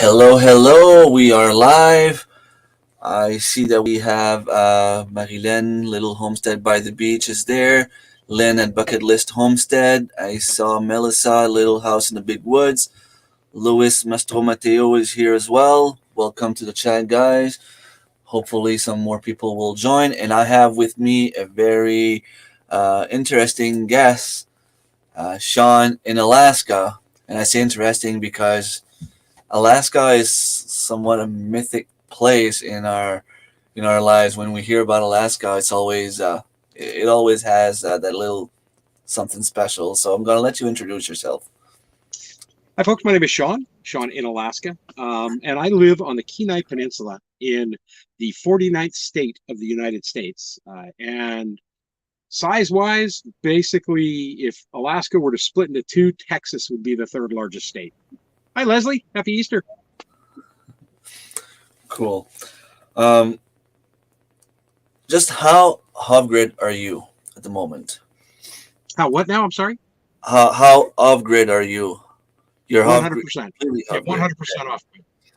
Hello, hello. We are live. I see that we have Marilyn, Little Homestead by the Beach is there. Lynn at Bucket List Homestead. I saw Melissa, Little House in the Big Woods. Luis Mastro Mateo is here as well. Welcome to the chat, guys. Hopefully, some more people will join. And I have with me a very interesting guest, Sean in Alaska. And I say interesting because Alaska is somewhat a mythic place in our lives. When we hear about Alaska, it always has that little something special. So I'm gonna let you introduce yourself. Hi, folks. My name is Sean in Alaska, and I live on the Kenai Peninsula in the 49th state of the United States. And size-wise, basically, if Alaska were to split into two, Texas would be the third largest state. Hi, Leslie. Happy Easter. Cool. Um, just how off grid are you at the moment? How, what now? I'm sorry? How off grid are you? You're off grid, 100%. completely Yeah, off grid, 100% off.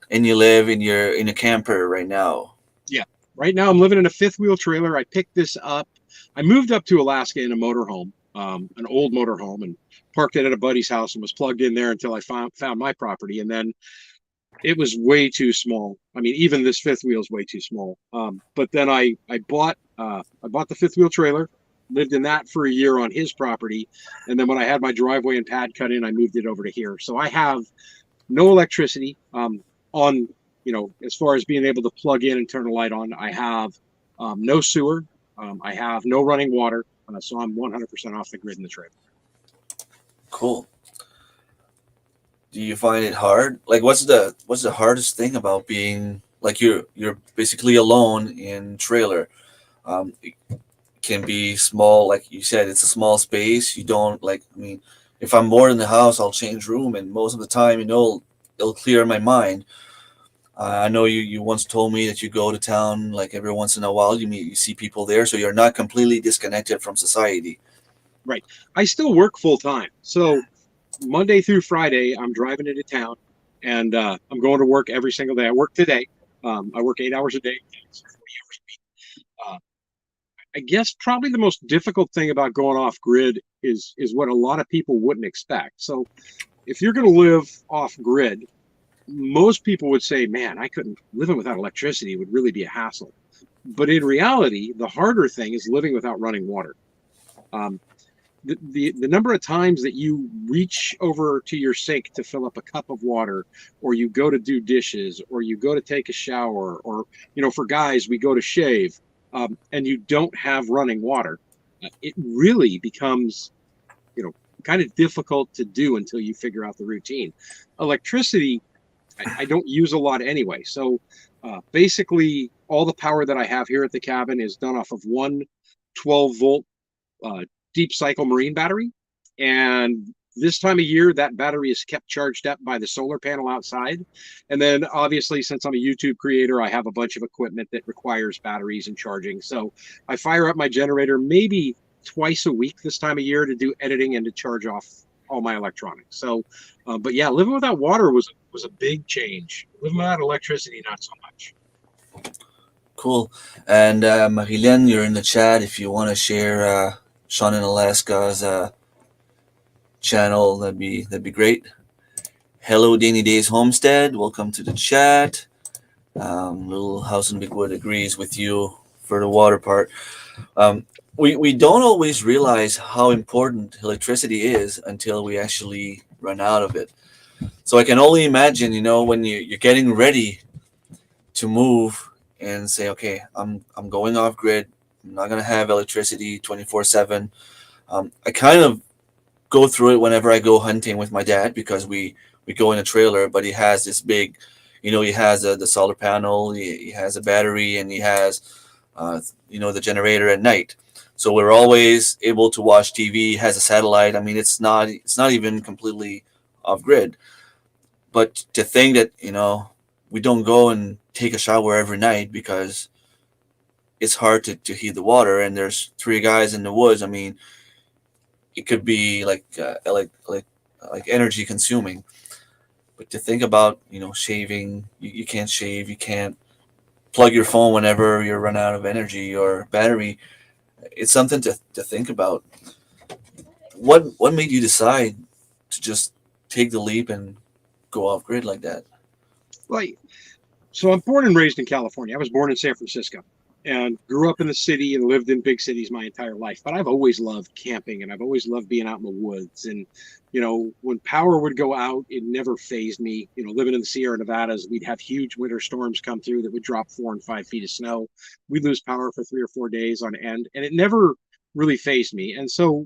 and you live in a camper right now. Yeah. Right now, I'm living in a fifth wheel trailer. I picked this up. I moved up to Alaska in a motorhome, an old motorhome, and parked it at a buddy's house and was plugged in there until I found my property. And then it was way too small. I mean, even this fifth wheel is way too small. But then I bought the fifth wheel trailer, lived in that for a year on his property, and then when I had my driveway and pad cut in, I moved it over to here. So I have no electricity on, as far as being able to plug in and turn a light on. I have no sewer. I have no running water. So I'm 100% off the grid in the trailer. Cool. Do you find it hard? Like, what's the hardest thing about being like you're basically alone in trailer? It can be small, like you said, it's a small space. You don't like. I mean, if I'm bored in the house, I'll change room, and most of the time, it'll clear my mind. I know you once told me that you go to town like every once in a while. You see people there, so you're not completely disconnected from society. Right. I still work full time. So Monday through Friday, I'm driving into town, and I'm going to work every single day. I work today. I work 8 hours a day, so 40 hours a week. Uh, I guess probably the most difficult thing about going off grid is what a lot of people wouldn't expect. So if you're going to live off grid, most people would say, "Man, I couldn't living without electricity would really be a hassle." But in reality, the harder thing is living without running water. Um, the number of times that you reach over to your sink to fill up a cup of water, or you go to do dishes, or you go to take a shower, or for guys we go to shave, and you don't have running water, it really becomes you know kind of difficult to do until you figure out the routine. Electricity, I don't use a lot anyway, so basically all the power that I have here at the cabin is done off of one 12-volt uh, deep cycle marine battery. And this time of year, that battery is kept charged up by the solar panel outside. And then obviously, since I'm a YouTube creator, I have a bunch of equipment that requires batteries and charging. So I fire up my generator maybe twice a week this time of year to do editing and to charge off all my electronics. So, but yeah, living without water was a big change. Living without electricity, not so much. Cool. And Marilyn, you're in the chat. If you want to share Sean in Alaska's channel, that'd be great. Hello, Danny Days Homestead. Welcome to the chat. Little House in Bigwood agrees with you for the water part. Um, we don't always realize how important electricity is until we actually run out of it. So I can only imagine, when you're getting ready to move and say, okay, I'm going off grid. I'm not gonna have electricity 24/7. I kind of go through it whenever I go hunting with my dad because we go in a trailer, but he has this big, he has the solar panel, he has a battery, and he has, the generator at night. So we're always able to watch TV. He has a satellite. I mean, it's not even completely off grid. But to think that we don't go and take a shower every night because it's hard to heat the water, and there's three guys in the woods. I mean, it could be like energy consuming. But to think about, shaving, you can't shave, you can't plug your phone whenever you run out of energy or battery. It's something to think about. What made you decide to just take the leap and go off grid like that? Like, so I'm born and raised in California. I was born in San Francisco and grew up in the city and lived in big cities my entire life. But I've always loved camping and I've always loved being out in the woods. And, when power would go out, it never fazed me. Living in the Sierra Nevadas, we'd have huge winter storms come through that would drop 4 and 5 feet of snow. We'd lose power for 3 or 4 days on end. And it never really fazed me. And so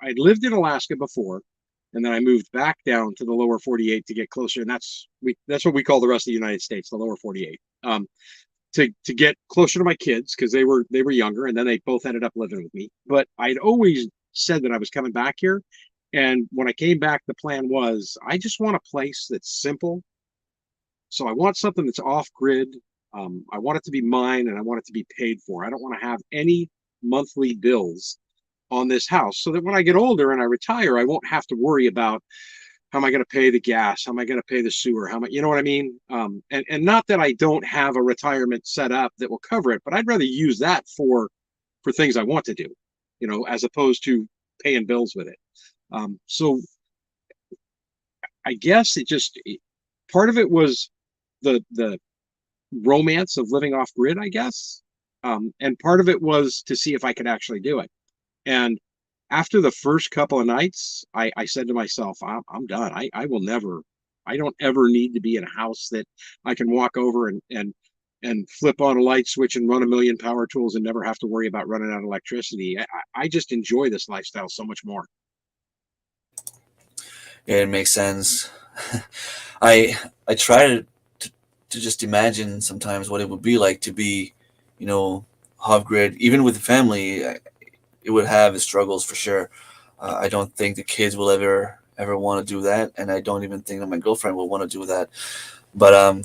I'd lived in Alaska before. And then I moved back down to the lower 48 to get closer. And that's what we call the rest of the United States, the lower 48. To get closer to my kids because they were younger, and then they both ended up living with me. But I'd always said that I was coming back here, and when I came back, the plan was I just want a place that's simple. So I want something that's off grid. I want it to be mine, and I want it to be paid for. I don't want to have any monthly bills on this house, so that when I get older and I retire, I won't have to worry about how am I going to pay the gas? How am I going to pay the sewer? How am I, you know what I mean? And not that I don't have a retirement set up that will cover it, but I'd rather use that for things I want to do, as opposed to paying bills with it. So I guess part of it was the romance of living off grid, I guess, and part of it was to see if I could actually do it. And after the first couple of nights, I said to myself, I'm done. I don't ever need to be in a house that I can walk over and flip on a light switch and run a million power tools and never have to worry about running out of electricity. I just enjoy this lifestyle so much more. Yeah, it makes sense. I try to just imagine sometimes what it would be like to be, off grid, even with the family. It would have its struggles for sure. I don't think the kids will ever want to do that, and I don't even think that my girlfriend will want to do that. But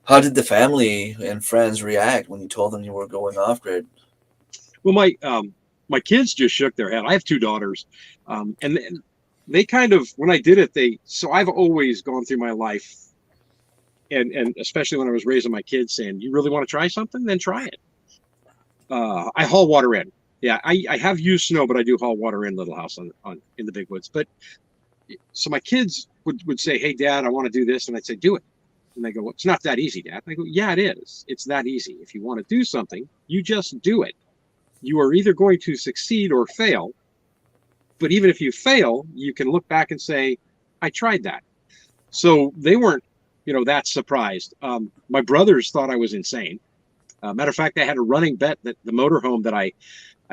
how did the family and friends react when you told them you were going off grid? Well, my kids just shook their head. I have two daughters, and they kind of, when I did it, so I've always gone through my life, and especially when I was raising my kids, saying, "You really want to try something? Then try it." I haul water in. Yeah, I have used snow, but I do haul water in Little House on in the big woods. But so my kids would say, "Hey, Dad, I want to do this," and I'd say, "Do it." And they go, "Well, it's not that easy, Dad." And I go, "Yeah, it is. It's that easy. If you want to do something, you just do it. You are either going to succeed or fail. But even if you fail, you can look back and say, I tried that." So they weren't, that surprised. My brothers thought I was insane. Matter of fact, I had a running bet that the motorhome that I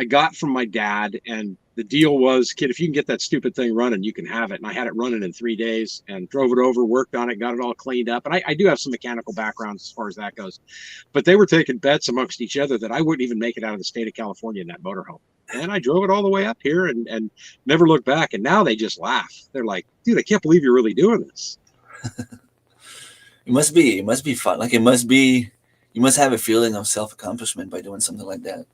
got from my dad, and the deal was, "Kid, if you can get that stupid thing running, you can have it." And I had it running in 3 days and drove it over, worked on it, got it all cleaned up. And I do have some mechanical background as far as that goes. But they were taking bets amongst each other that I wouldn't even make it out of the state of California in that motorhome. And I drove it all the way up here and never looked back. And now they just laugh. They're like, "Dude, I can't believe you're really doing this." It must be fun. Like, it must be, you must have a feeling of self accomplishment by doing something like that.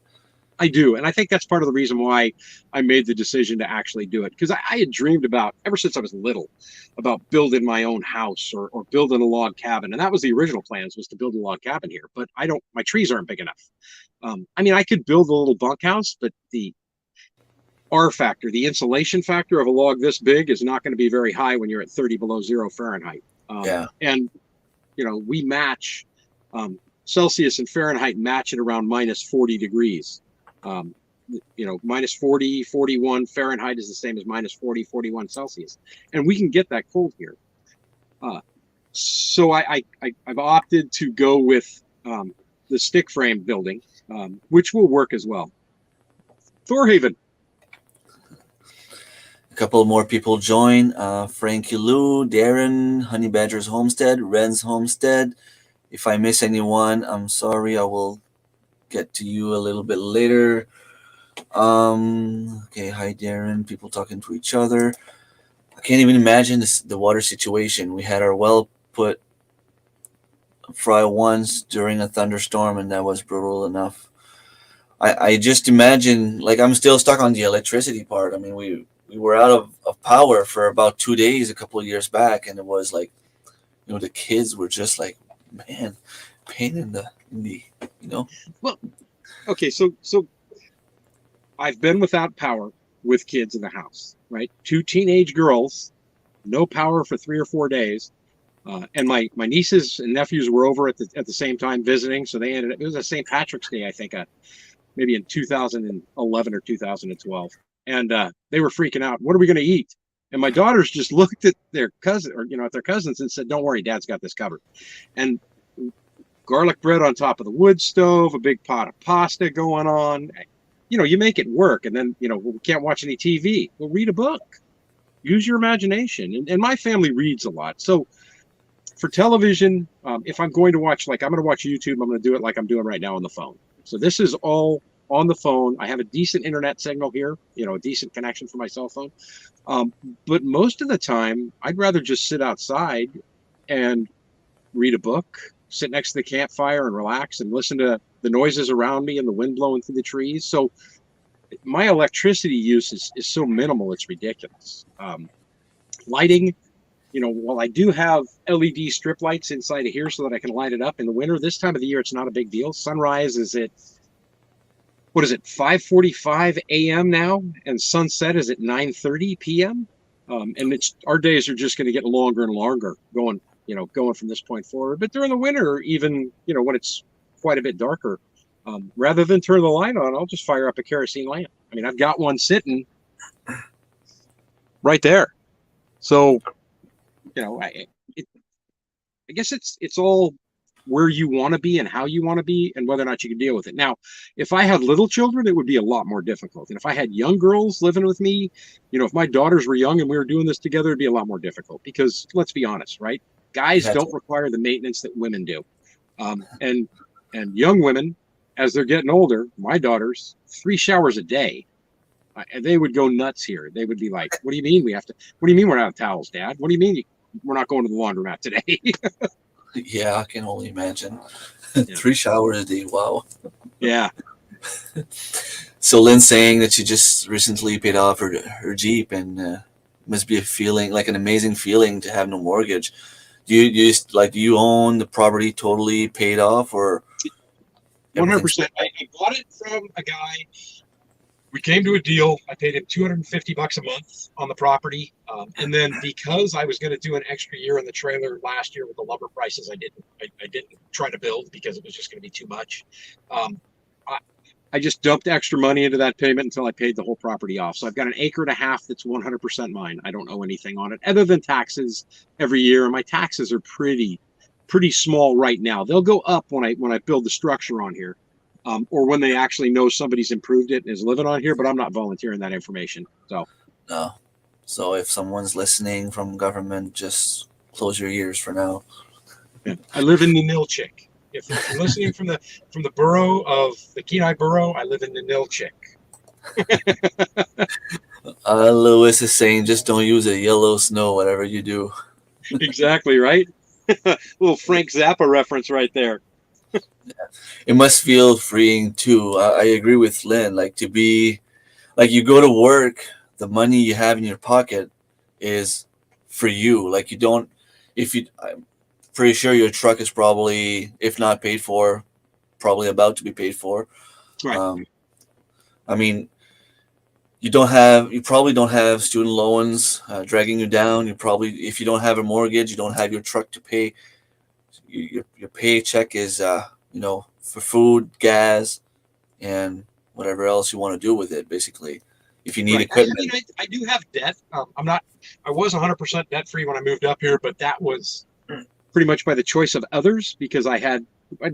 I do. And I think that's part of the reason why I made the decision to actually do it. Because I had dreamed about, ever since I was little, about building my own house or building a log cabin. And that was the original plans, was to build a log cabin here. But my trees aren't big enough. I could build a little bunkhouse, but the R factor, the insulation factor of a log this big is not going to be very high when you're at 30 below zero Fahrenheit. Yeah. And, we match Celsius and Fahrenheit match at around minus 40 degrees. Minus 40, 41 Fahrenheit is the same as minus 40, 41 Celsius. And we can get that cold here. So I've opted to go with the stick frame building, which will work as well. Thorhaven. A couple more people join. Frankie Lou, Darren, Honey Badger's Homestead, Ren's Homestead. If I miss anyone, I'm sorry. I will get to you a little bit later. Okay, hi Darren. People talking to each other. I can't even imagine the water situation. We had our well put fry once during a thunderstorm, and that was brutal enough. I just imagine, like, I'm still stuck on the electricity part. I mean, we we were out of power for about 2 days a couple of years back, and it was like, the kids were just like, man, pain in the you know. Well, okay, so I've been without power with kids in the house, right? Two teenage girls, no power for 3 or 4 days. And my nieces and nephews were over at the same time visiting, so they ended up. It was a St. Patrick's Day, I think, maybe in 2011 or 2012, and they were freaking out. What are we going to eat? And my daughters just looked at their cousin, or at their cousins, and said, "Don't worry, Dad's got this covered." And garlic bread on top of the wood stove, a big pot of pasta going on. You make it work, and then we can't watch any TV. Well, read a book, use your imagination, and my family reads a lot, so. For television, if I'm going to watch, like I'm going to watch YouTube, I'm going to do it like I'm doing right now on the phone. So this is all on the phone. I have a decent internet signal here, a decent connection for my cell phone. But most of the time, I'd rather just sit outside and read a book, sit next to the campfire and relax and listen to the noises around me and the wind blowing through the trees. So my electricity use is so minimal, it's ridiculous. Lighting, while I do have LED strip lights inside of here so that I can light it up in the winter, this time of the year, it's not a big deal. Sunrise is at, 5:45 a.m. now, and sunset is at 9:30 p.m. And our days are just going to get longer and longer going from this point forward. But during the winter, even, when it's quite a bit darker, rather than turn the light on, I'll just fire up a kerosene lamp. I mean, I've got one sitting right there. So, I guess it's all where you want to be and how you want to be and whether or not you can deal with it. Now, if I had little children, it would be a lot more difficult. And if I had young girls living with me, if my daughters were young and we were doing this together, it'd be a lot more difficult because let's be honest, right? Guys don't require the maintenance that women do. And young women, as they're getting older, my daughters, 3 showers a day, and they would go nuts here. They would be like, what do you mean what do you mean we're out of towels, Dad? What do you mean we're not going to the laundromat today? Yeah, I can only imagine. Yeah. 3 showers a day. Wow. Yeah. So Lynn's saying that she just recently paid off her Jeep, and must be a feeling, like an amazing feeling to have no mortgage. Do you own the property totally paid off, or 100%? I bought it from a guy. We came to a deal. I paid him $250 a month on the property, and then because I was going to do an extra year in the trailer last year with the lumber prices, I didn't try to build because it was just going to be too much. I just dumped extra money into that payment until I paid the whole property off. So I've got an acre and a half that's 100% mine. I don't owe anything on it other than taxes every year, and my taxes are pretty small right now. They'll go up when I build the structure on here. Or when they actually know somebody's improved it and is living on here, but I'm not volunteering that information. So no? So if someone's listening from government, just close your ears for now. yeah. I live in Ninilchik. If you're listening from the borough of the Kenai borough, I live in Ninilchik. Lewis is saying, just don't use a yellow snow, whatever you do. Exactly, right? Little Frank Zappa reference right there. It must feel freeing too. I agree with Lynn. Like, to be, like, you go to work, the money you have in your pocket is for you. Like, you don't, I'm pretty sure your truck is probably, if not paid for, probably about to be paid for. Right. I mean, you probably don't have student loans dragging you down. If you don't have a mortgage, you don't have your truck to pay. Your paycheck is, for food, gas, and whatever else you want to do with it, basically. If you need equipment. I do have debt. I was 100% debt free when I moved up here, but that was pretty much by the choice of others because I'd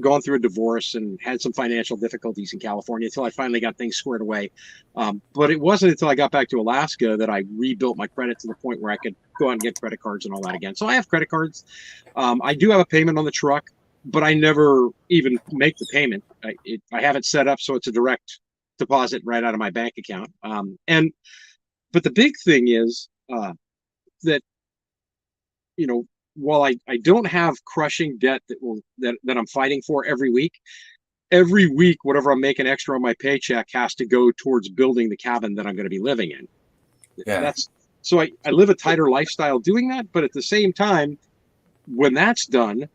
gone through a divorce and had some financial difficulties in California until I finally got things squared away. But it wasn't until I got back to Alaska that I rebuilt my credit to the point where I could go out and get credit cards and all that again. So I have credit cards. I do have a payment on the truck, but I never even make the payment. I have it set up so it's a direct deposit right out of my bank account. But the big thing is that, while I don't have crushing debt that I'm fighting for every week, whatever I'm making extra on my paycheck has to go towards building the cabin that I'm going to be living in. Yeah. That's so I live a tighter lifestyle doing that, but at the same time, when that's done,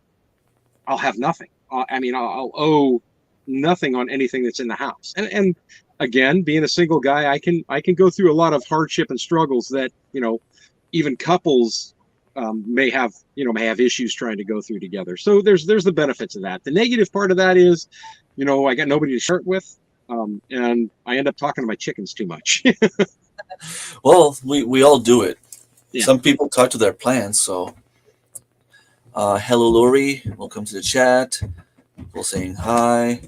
I'll have nothing. I'll owe nothing on anything that's in the house. And again, being a single guy, I can go through a lot of hardship and struggles that even couples may have issues trying to go through together. So there's the benefits of that. The negative part of that is, I got nobody to share it with, and I end up talking to my chickens too much. Well, we all do it. Yeah. Some people talk to their plants. So, hello, Lori. Welcome to the chat. People saying hi.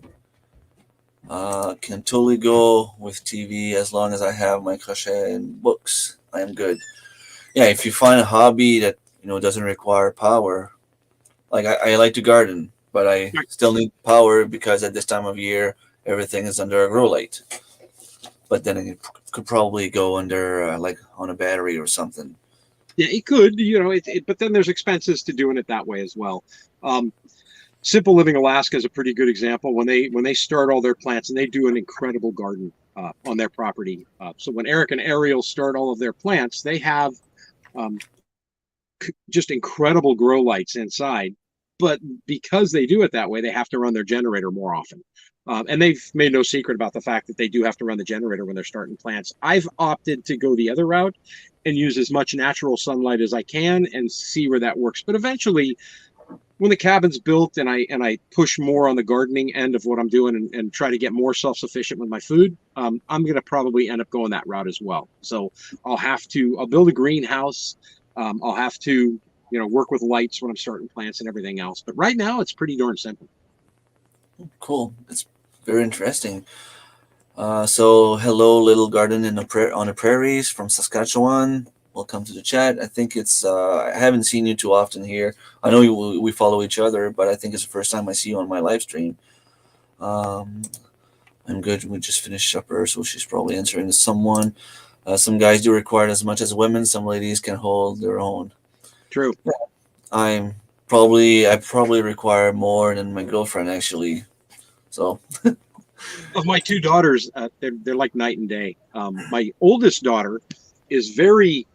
Can totally go with TV as long as I have my crochet and books. I am good. Yeah, if you find a hobby that doesn't require power, like I like to garden, but I still need power because at this time of year everything is under a grow light. But then it could probably go under like on a battery or something. Yeah, it could, but then there's expenses to doing it that way as well. Simple Living Alaska is a pretty good example. When they start all their plants, and they do an incredible garden on their property. So when Eric and Ariel start all of their plants, they have um, just incredible grow lights inside. But because they do it that way, they have to run their generator more often. And they've made no secret about the fact that they do have to run the generator when they're starting plants. I've opted to go the other route and use as much natural sunlight as I can and see where that works. But eventually, when the cabin's built and I push more on the gardening end of what I'm doing and try to get more self-sufficient with my food, I'm going to probably end up going that route as well. So I'll build a greenhouse. I'll have to, work with lights when I'm starting plants and everything else. But right now it's pretty darn simple. Cool. It's very interesting. So hello, little garden on the prairies from Saskatchewan. Welcome to the chat. I think it's I haven't seen you too often here. I know we follow each other, but I think it's the first time I see you on my live stream. Um, I'm good. We just finished supper, so she's probably answering to someone. Some guys do require as much as women. Some ladies can hold their own. True. I probably require more than my girlfriend actually. So Of my two daughters, they're like night and day. My oldest daughter is very,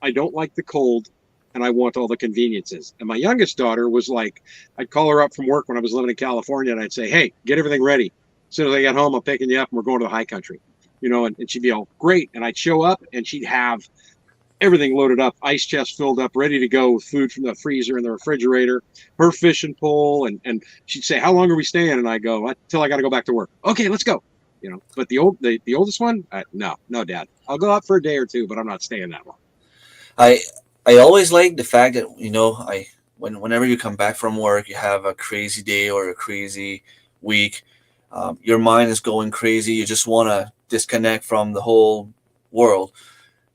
I don't like the cold and I want all the conveniences. And my youngest daughter was like, I'd call her up from work when I was living in California and I'd say, hey, get everything ready. As soon as I get home, I'm picking you up and we're going to the high country, and she'd be all great. And I'd show up and she'd have everything loaded up, ice chest filled up, ready to go with food from the freezer and the refrigerator, her fishing pole. And she'd say, how long are we staying? And I go, until I got to go back to work. Okay, let's go. But the oldest one, no, Dad, I'll go out for a day or two, but I'm not staying that long. I always like the fact that whenever you come back from work, you have a crazy day or a crazy week. Your mind is going crazy. You just want to disconnect from the whole world.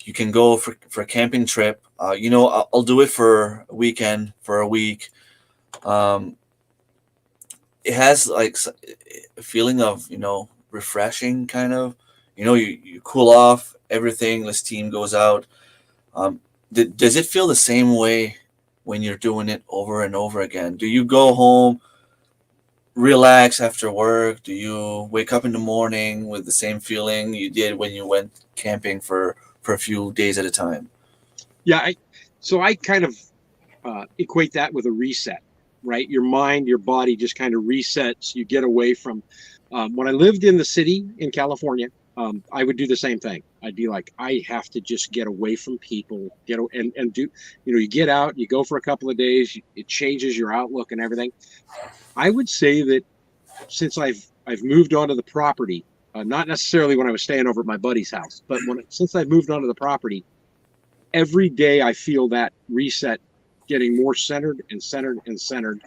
You can go for a camping trip. I'll do it for a weekend, for a week. It has like a feeling of refreshing, kind of. You cool off everything. This team goes out. Does it feel the same way when you're doing it over and over again? Do you go home, relax after work? Do you wake up in the morning with the same feeling you did when you went camping for a few days at a time? Yeah, I kind of equate that with a reset, right? Your mind, your body just kind of resets. You get away from. When I lived in the city in California, I would do the same thing. I'd be like, I have to just get away from people, and do, you get out, you go for a couple of days, it changes your outlook and everything. I would say that since I've moved onto the property, not necessarily when I was staying over at my buddy's house, but since I've moved onto the property, every day I feel that reset, getting more centered and centered and centered.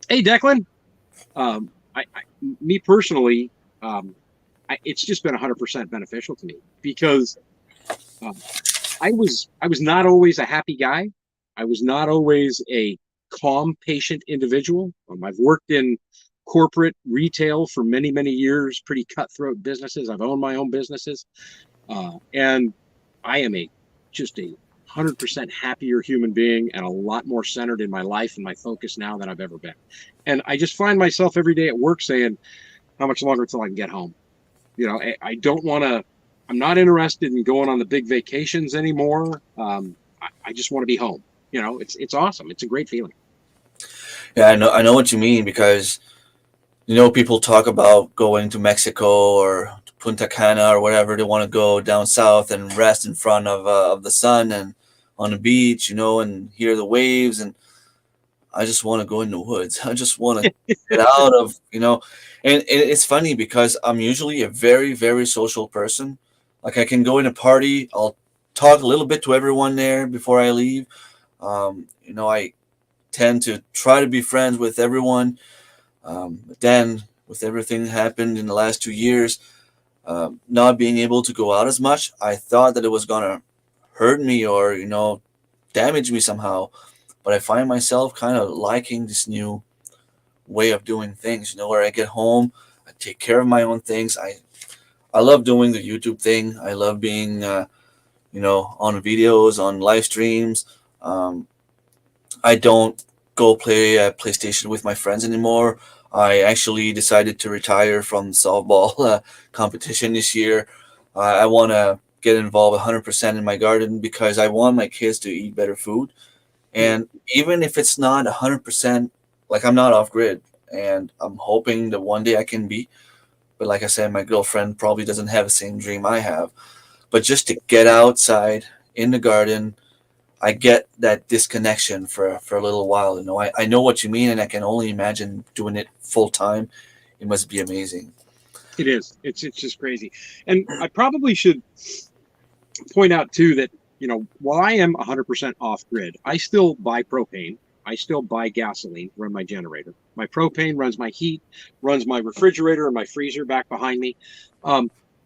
Hey, Declan, me personally, it's just been 100% beneficial to me because I was not always a happy guy. I was not always a calm, patient individual. I've worked in corporate retail for many, many years, pretty cutthroat businesses. I've owned my own businesses, and I am just a 100% happier human being and a lot more centered in my life and my focus now than I've ever been. And I just find myself every day at work saying, how much longer until I can get home? I don't want to, I'm not interested in going on the big vacations anymore. I just want to be home. It's awesome. It's a great feeling. Yeah, I know what you mean because people talk about going to Mexico or Punta Cana or whatever. They want to go down south and rest in front of the sun and on the beach, and hear the waves. And I just want to go in the woods. I just want to get out of. And it's funny because I'm usually a very, very social person. Like I can go in a party, I'll talk a little bit to everyone there before I leave. I tend to try to be friends with everyone. But then, with everything happened in the last 2 years, not being able to go out as much, I thought that it was gonna hurt me or damage me somehow. But I find myself kind of liking this new way of doing things. Where I get home, I take care of my own things. I love doing the YouTube thing. I love being on videos, on live streams. Um, I don't go play PlayStation with my friends anymore. I actually decided to retire from softball competition this year. I want to get involved 100% in my garden because I want my kids to eat better food. And even if it's not 100%, like I'm not off grid, and I'm hoping that one day I can be. But like I said, my girlfriend probably doesn't have the same dream I have. But just to get outside in the garden, I get that disconnection for a little while. I know what you mean, and I can only imagine doing it full time. It must be amazing. It is. It's just crazy. And I probably should point out too that while I am 100% off grid, I still buy propane. I still buy gasoline, run my generator. My propane runs my heat, runs my refrigerator and my freezer back behind me.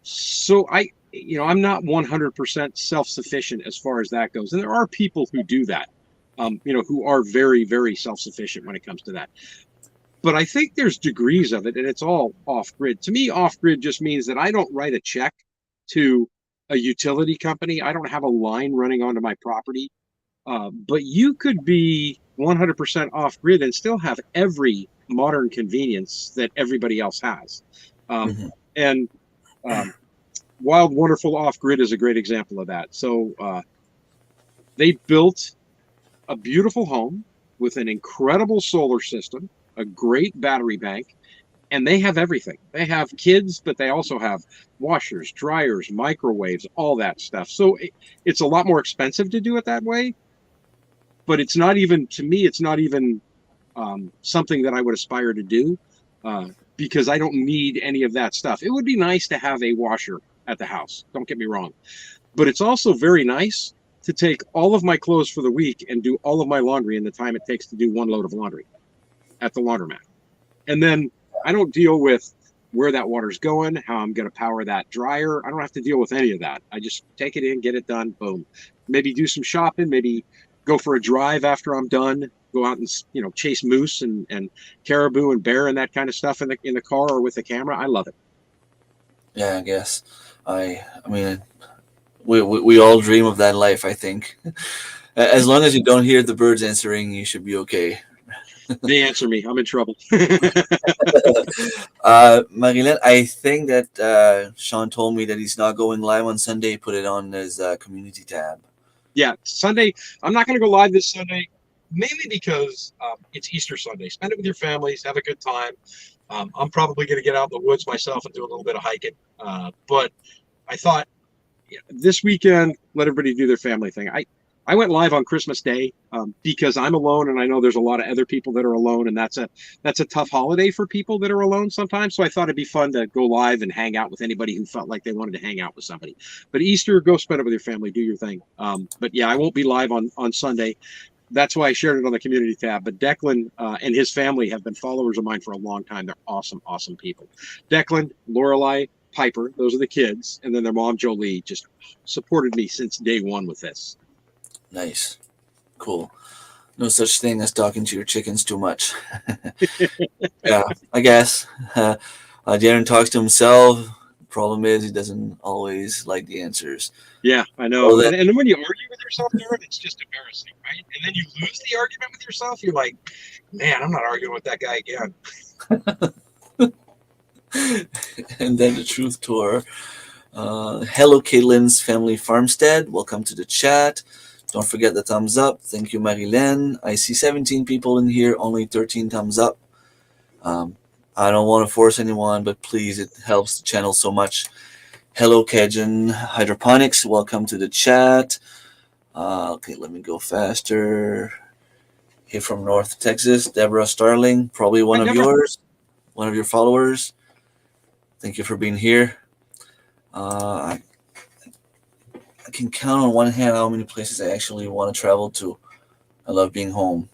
So I'm not 100% self-sufficient as far as that goes. And there are people who do that, who are very, very self-sufficient when it comes to that. But I think there's degrees of it, and it's all off grid. To me, off grid just means that I don't write a check to a utility company. I don't have a line running onto my property. But you could be 100% off grid and still have every modern convenience that everybody else has. Hmm. And Wild Wonderful Off Grid is a great example of that. So they built a beautiful home with an incredible solar system, a great battery bank, and they have everything. They have kids, but they also have washers, dryers, microwaves, all that stuff. So it's a lot more expensive to do it that way, but it's not even, to me, it's not even something that I would aspire to do because I don't need any of that stuff. It would be nice to have a washer at the house. Don't get me wrong. But it's also very nice to take all of my clothes for the week and do all of my laundry in the time it takes to do one load of laundry at the laundromat. And then I don't deal with where that water's going, how I'm going to power that dryer. I don't have to deal with any of that. I just take it in, get it done, boom. Maybe do some shopping, maybe go for a drive after I'm done, go out and chase moose and caribou and bear and that kind of stuff in the car or with the camera. I love it. Yeah, I guess. I mean, we all dream of that life. I think, as long as you don't hear the birds answering, you should be okay. They answer me, I'm in trouble. Marilyn, I think that Sean told me that he's not going live on Sunday. Put it on his community tab. Yeah, Sunday. I'm not going to go live this Sunday, mainly because it's Easter Sunday. Spend it with your families, have a good time. I'm probably going to get out in the woods myself and do a little bit of hiking. But I thought this weekend, let everybody do their family thing. I went live on Christmas Day because I'm alone, and I know there's a lot of other people that are alone, and that's a tough holiday for people that are alone sometimes. So I thought it'd be fun to go live and hang out with anybody who felt like they wanted to hang out with somebody. But Easter, go spend it with your family, do your thing. But yeah, I won't be live on Sunday. That's why I shared it on the community tab. But Declan and his family have been followers of mine for a long time. They're awesome, awesome people. Declan, Lorelei, Piper, those are the kids, and then their mom Jolie just supported me since day one with this. Nice, cool. No such thing as talking to your chickens too much. Yeah, I guess. Darren talks to himself. The problem is he doesn't always like the answers. Yeah, I know. Well, then, And then when you argue with yourself, Darren, it's just embarrassing, right? And then you lose the argument with yourself. You're like, man, I'm not arguing with that guy again. and then the truth tour. Hello, Caitlin's Family Farmstead. Welcome to the chat. Don't forget the thumbs up. Thank you, Marilyn. I see 17 people in here, only 13 thumbs up. Um, I don't want to force anyone, but please, it helps the channel so much. Hello, Cajun Hydroponics. Welcome to the chat. Okay, let me go faster. Here from North Texas, Deborah Starling, probably one Hi, of Deborah. yours, one of your followers. Thank you for being here. I can count on one hand how many places I actually want to travel to. I love being home.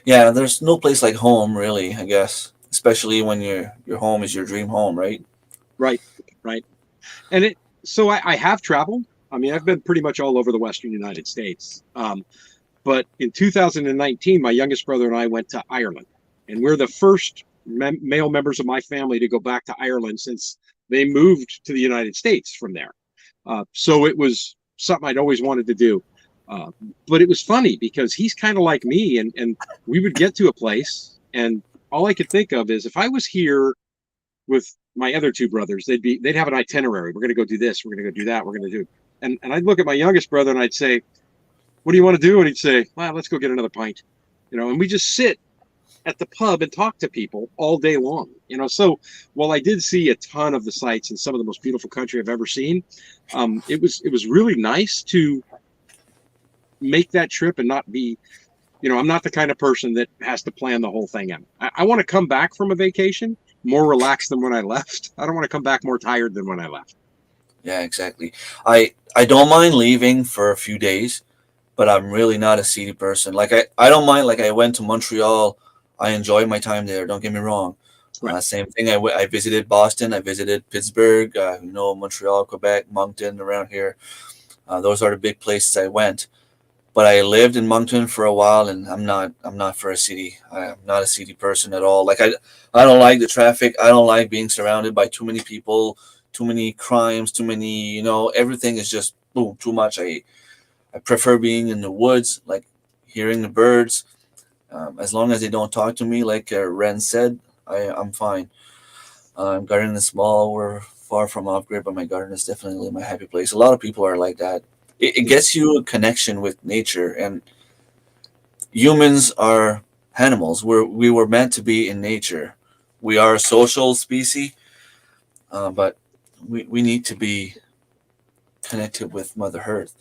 Yeah, there's no place like home, really, I guess. Especially when your home is your dream home, right? Right, right. And I have traveled. I mean, I've been pretty much all over the Western United States. But in 2019, my youngest brother and I went to Ireland, and we're the first male members of my family to go back to Ireland since they moved to the United States from there. So it was something I'd always wanted to do. Uh, but it was funny because he's kind of like me, and we would get to a place, and all I could think of is if I was here with my other two brothers, they'd have an itinerary. We're going to go do this. We're going to go do that. We're going to do, and I'd look at my youngest brother and I'd say, "What do you want to do?" And he'd say, "Well, let's go get another pint," and we just sit at the pub and talk to people all day long. So while I did see a ton of the sights and some of the most beautiful country I've ever seen, it was really nice to make that trip and not be. I'm not the kind of person that has to plan the whole thing out. I want to come back from a vacation more relaxed than when I left. I don't want to come back more tired than when I left. Yeah, exactly. I don't mind leaving for a few days, but I'm really not a city person. Like I don't mind. Like I went to Montreal. I enjoy my time there. Don't get me wrong. Right. Same thing. I visited Boston. I visited Pittsburgh. Montreal, Quebec, Moncton, around here. Those are the big places I went. But I lived in Moncton for a while, and I'm not for a city. I'm not a city person at all. Like I don't like the traffic. I don't like being surrounded by too many people, too many crimes, too many. Everything is just boom, too much. I prefer being in the woods, like hearing the birds. As long as they don't talk to me, like Ren said, I'm fine. Garden is small. We're far from off grid, but my garden is definitely my happy place. A lot of people are like that. It gets you a connection with nature, and humans are animals. We were meant to be in nature. We are a social species, but we need to be connected with Mother Earth.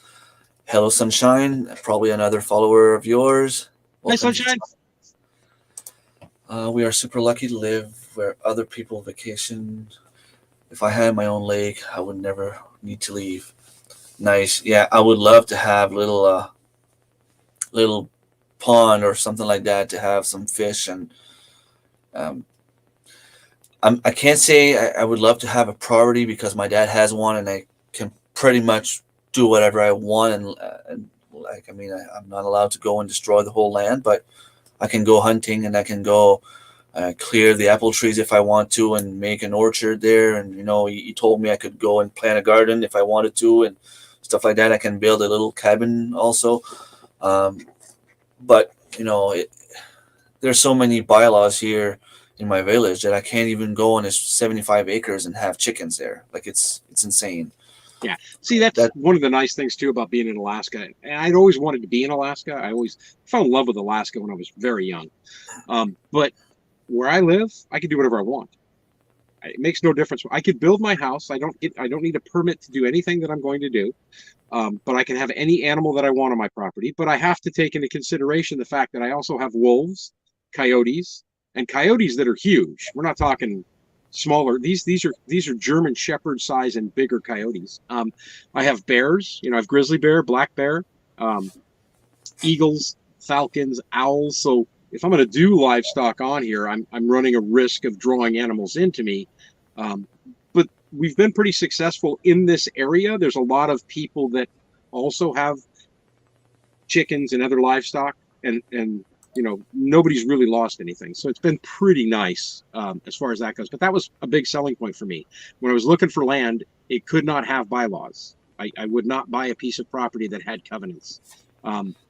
Hello, Sunshine. Probably another follower of yours. Hi, Welcome to the sunshine. We are super lucky to live where other people vacation. If I had my own lake, I would never need to leave. Nice. Yeah, I would love to have little pond or something like that to have some fish and um, I can't say I would love to have a property because my dad has one and I can pretty much do whatever I want and like I'm not allowed to go and destroy the whole land, but I can go hunting and I can go clear the apple trees if I want to and make an orchard there. And he told me I could go and plant a garden if I wanted to and stuff like that. I can build a little cabin also. But there's so many bylaws here in my village that I can't even go on this 75 acres and have chickens there. Like it's insane. Yeah. See, that's That one of the nice things too about being in Alaska. And I'd always wanted to be in Alaska. I always fell in love with Alaska when I was very young. But where I live, I can do whatever I want. It makes no difference. I could build my house. I don't need a permit to do anything that I'm going to do. But I can have any animal that I want on my property. But I have to take into consideration the fact that I also have wolves, coyotes, and coyotes that are huge. We're not talking smaller. These are German Shepherd size and bigger coyotes. I have bears. I have grizzly bear, black bear, um, eagles, falcons, owls. So if I'm going to do livestock on here, I'm running a risk of drawing animals into me. Um, but we've been pretty successful in this area. There's a lot of people that also have chickens and other livestock, and nobody's really lost anything. So it's been pretty nice as far as that goes. But that was a big selling point for me when I was looking for land. It could not have bylaws. I would not buy a piece of property that had covenants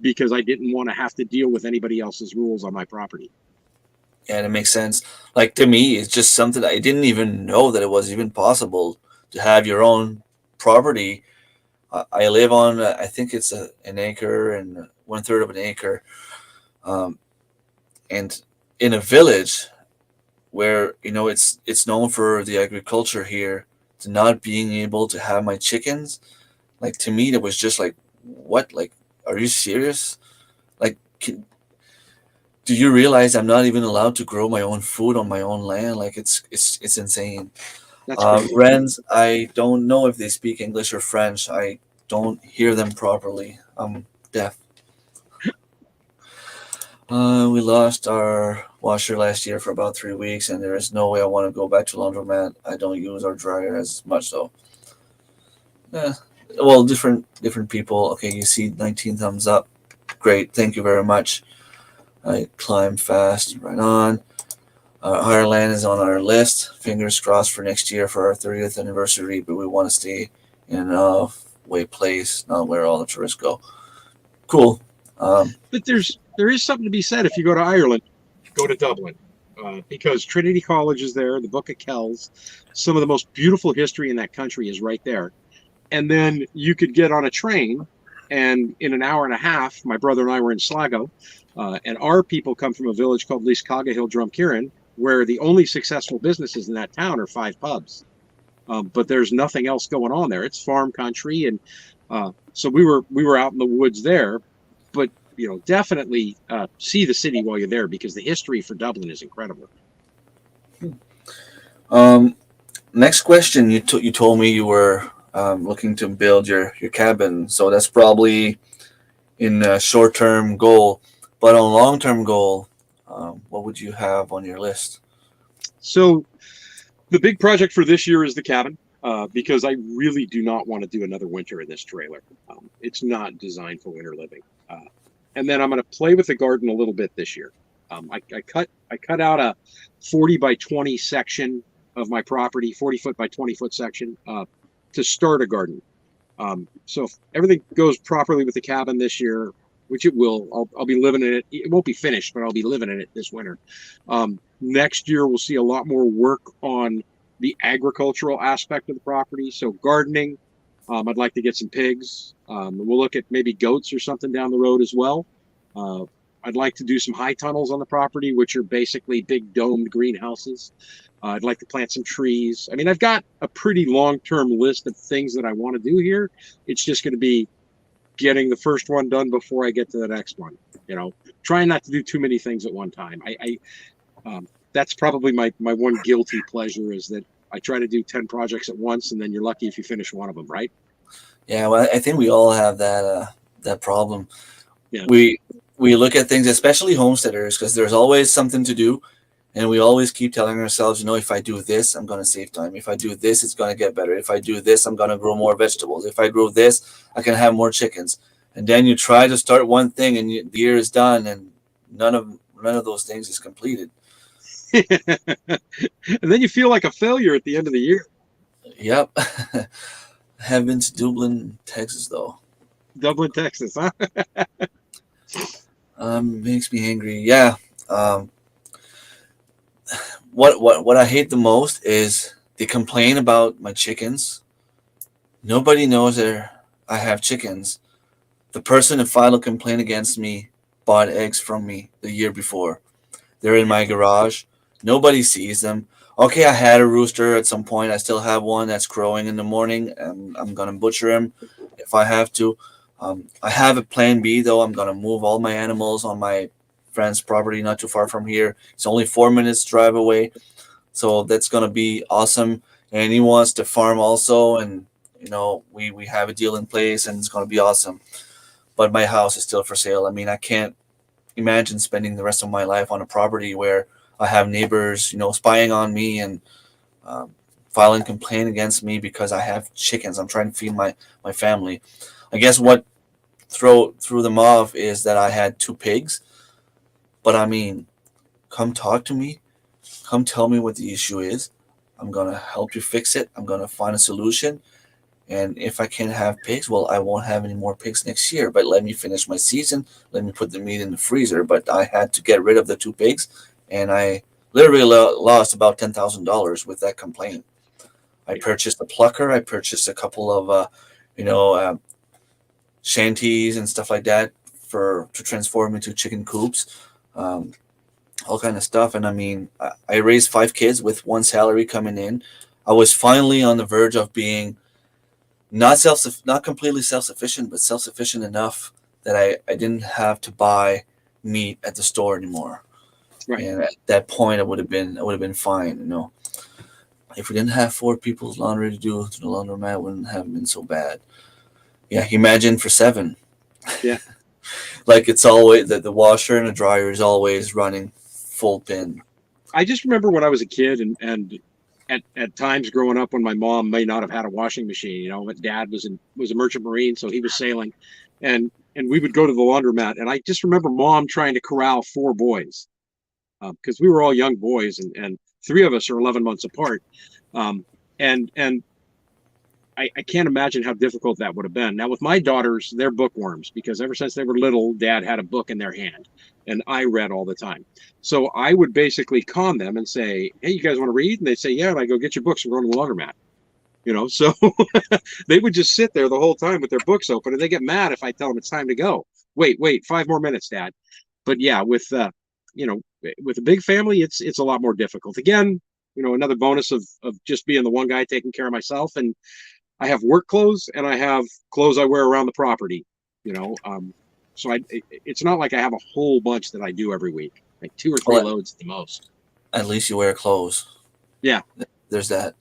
because I didn't want to have to deal with anybody else's rules on my property. Yeah, that makes sense. Like to me, it's just something I didn't even know that it was even possible to have your own property. I live on, I think it's an acre and one third of an acre, um, and in a village where it's known for the agriculture here. To not being able to have my chickens, like to me, it was just like, what? Like, are you serious? Like, do you realize I'm not even allowed to grow my own food on my own land? Like, it's insane. That's crazy. Wrens, I don't know if they speak English or French. I don't hear them properly. I'm deaf. We lost our washer last year for about 3 weeks, and there is no way I want to go back to laundromat. I don't use our dryer as much, though. Yeah. Well, different people. Okay, you see 19 thumbs up. Great, thank you very much. I climbed fast, right on. Ireland is on our list. Fingers crossed for next year for our 30th anniversary, but we want to stay in a way place, not where all the tourists go. Cool. But there is something to be said if you go to Ireland, go to Dublin, because Trinity College is there, the Book of Kells, some of the most beautiful history in that country is right there. And then you could get on a train, and in an hour and a half, my brother and I were in Sligo, and our people come from a village called Liscagga Drumkieran, where the only successful businesses in that town are 5 pubs. But there's nothing else going on there. It's farm country, and so we were out in the woods there. But definitely see the city while you're there because the history for Dublin is incredible. Um, Next question. You told me you were looking to build your cabin, so that's probably in a short term goal. But on long term goal, what would you have on your list? So the big project for this year is the cabin. Because I really do not want to do another winter in this trailer. It's not designed for winter living. And then I'm going to play with the garden a little bit this year. I cut out a 40 by 20 section of my property, 40 foot by 20 foot section, to start a garden. So if everything goes properly with the cabin this year, which it will, I'll be living in it. It won't be finished, but I'll be living in it this winter. Next year, we'll see a lot more work on the agricultural aspect of the property. So gardening, I'd like to get some pigs. We'll look at maybe goats or something down the road as well. Uh, I'd like to do some high tunnels on the property, which are basically big domed greenhouses. I'd like to plant some trees. I mean, I've got a pretty long-term list of things that I want to do here. It's just going to be getting the first one done before I get to the next one. Trying not to do too many things at one time. That's probably my one guilty pleasure is that I try to do 10 projects at once, and then you're lucky if you finish one of them, right? Yeah, well, I think we all have that problem. Yeah. We look at things, especially homesteaders, because there's always something to do, and we always keep telling ourselves, if I do this, I'm going to save time. If I do this, it's going to get better. If I do this, I'm going to grow more vegetables. If I grow this, I can have more chickens. And then you try to start one thing, and the year is done, and none of those things is completed. And then you feel like a failure at the end of the year. Yep. I have been to Dublin, Texas, though. Dublin, Texas, huh? Makes me angry. Yeah. What I hate the most is they complain about my chickens. Nobody knows that I have chickens. The person who filed a complaint against me bought eggs from me the year before. They're in my garage. Nobody sees them. Okay, I had a rooster at some point. I still have one that's crowing in the morning, and I'm gonna butcher him if I have to. I have a plan B though. I'm gonna move all my animals on my friend's property, not too far from here. It's only 4 minutes drive away, so that's gonna be awesome. And he wants to farm also, and we have a deal in place, and it's gonna be awesome. But my house is still for sale. I mean, I can't imagine spending the rest of my life on a property where I have neighbors, spying on me and filing complaint against me because I have chickens. I'm trying to feed my family. I guess what threw them off is that I had 2 pigs. But I mean, come talk to me. Come tell me what the issue is. I'm gonna help you fix it. I'm gonna find a solution. And if I can't have pigs, well, I won't have any more pigs next year. But let me finish my season. Let me put the meat in the freezer. But I had to get rid of the 2 pigs, and I literally lost about $10,000 with that complaint. I Yeah. purchased a plucker. I purchased a couple of, you know, shanties and stuff like that for to transform into chicken coops, um, all kind of stuff. And I mean, I raised 5 kids with one salary coming in. I was finally on the verge of being not completely self sufficient, but self sufficient enough that I didn't have to buy meat at the store anymore. Right. And at that point, I would have been fine. You know, if we didn't have 4 people's laundry to do to the laundromat, it wouldn't have been so bad. Yeah, imagine for 7. Yeah. Like it's always the washer and the dryer is always running full pin. I just remember when I was a kid and at times growing up when my mom may not have had a washing machine, you know, but dad was a merchant marine, so he was sailing, and we would go to the laundromat, and I just remember mom trying to corral 4 boys because we were all young boys, and 3 of us are 11 months apart, and I can't imagine how difficult that would have been. Now with my daughters, they're bookworms because ever since they were little, dad had a book in their hand and I read all the time. So I would basically con them and say, "Hey, you guys want to read?" And they'd say, "Yeah." And I go, "Get your books and go to the laundromat." You know, so they would just sit there the whole time with their books open, and they get mad if I tell them it's time to go. Wait, 5 more minutes, Dad. But yeah, you know, with a big family, it's a lot more difficult. Again, you know, another bonus of just being the one guy taking care of myself, and I have work clothes and I have clothes I wear around the property. You know, so it's not like I have a whole bunch that I do every week, like 2 or 3 Well, loads at the most. at least you wear clothes. Yeah. There's that.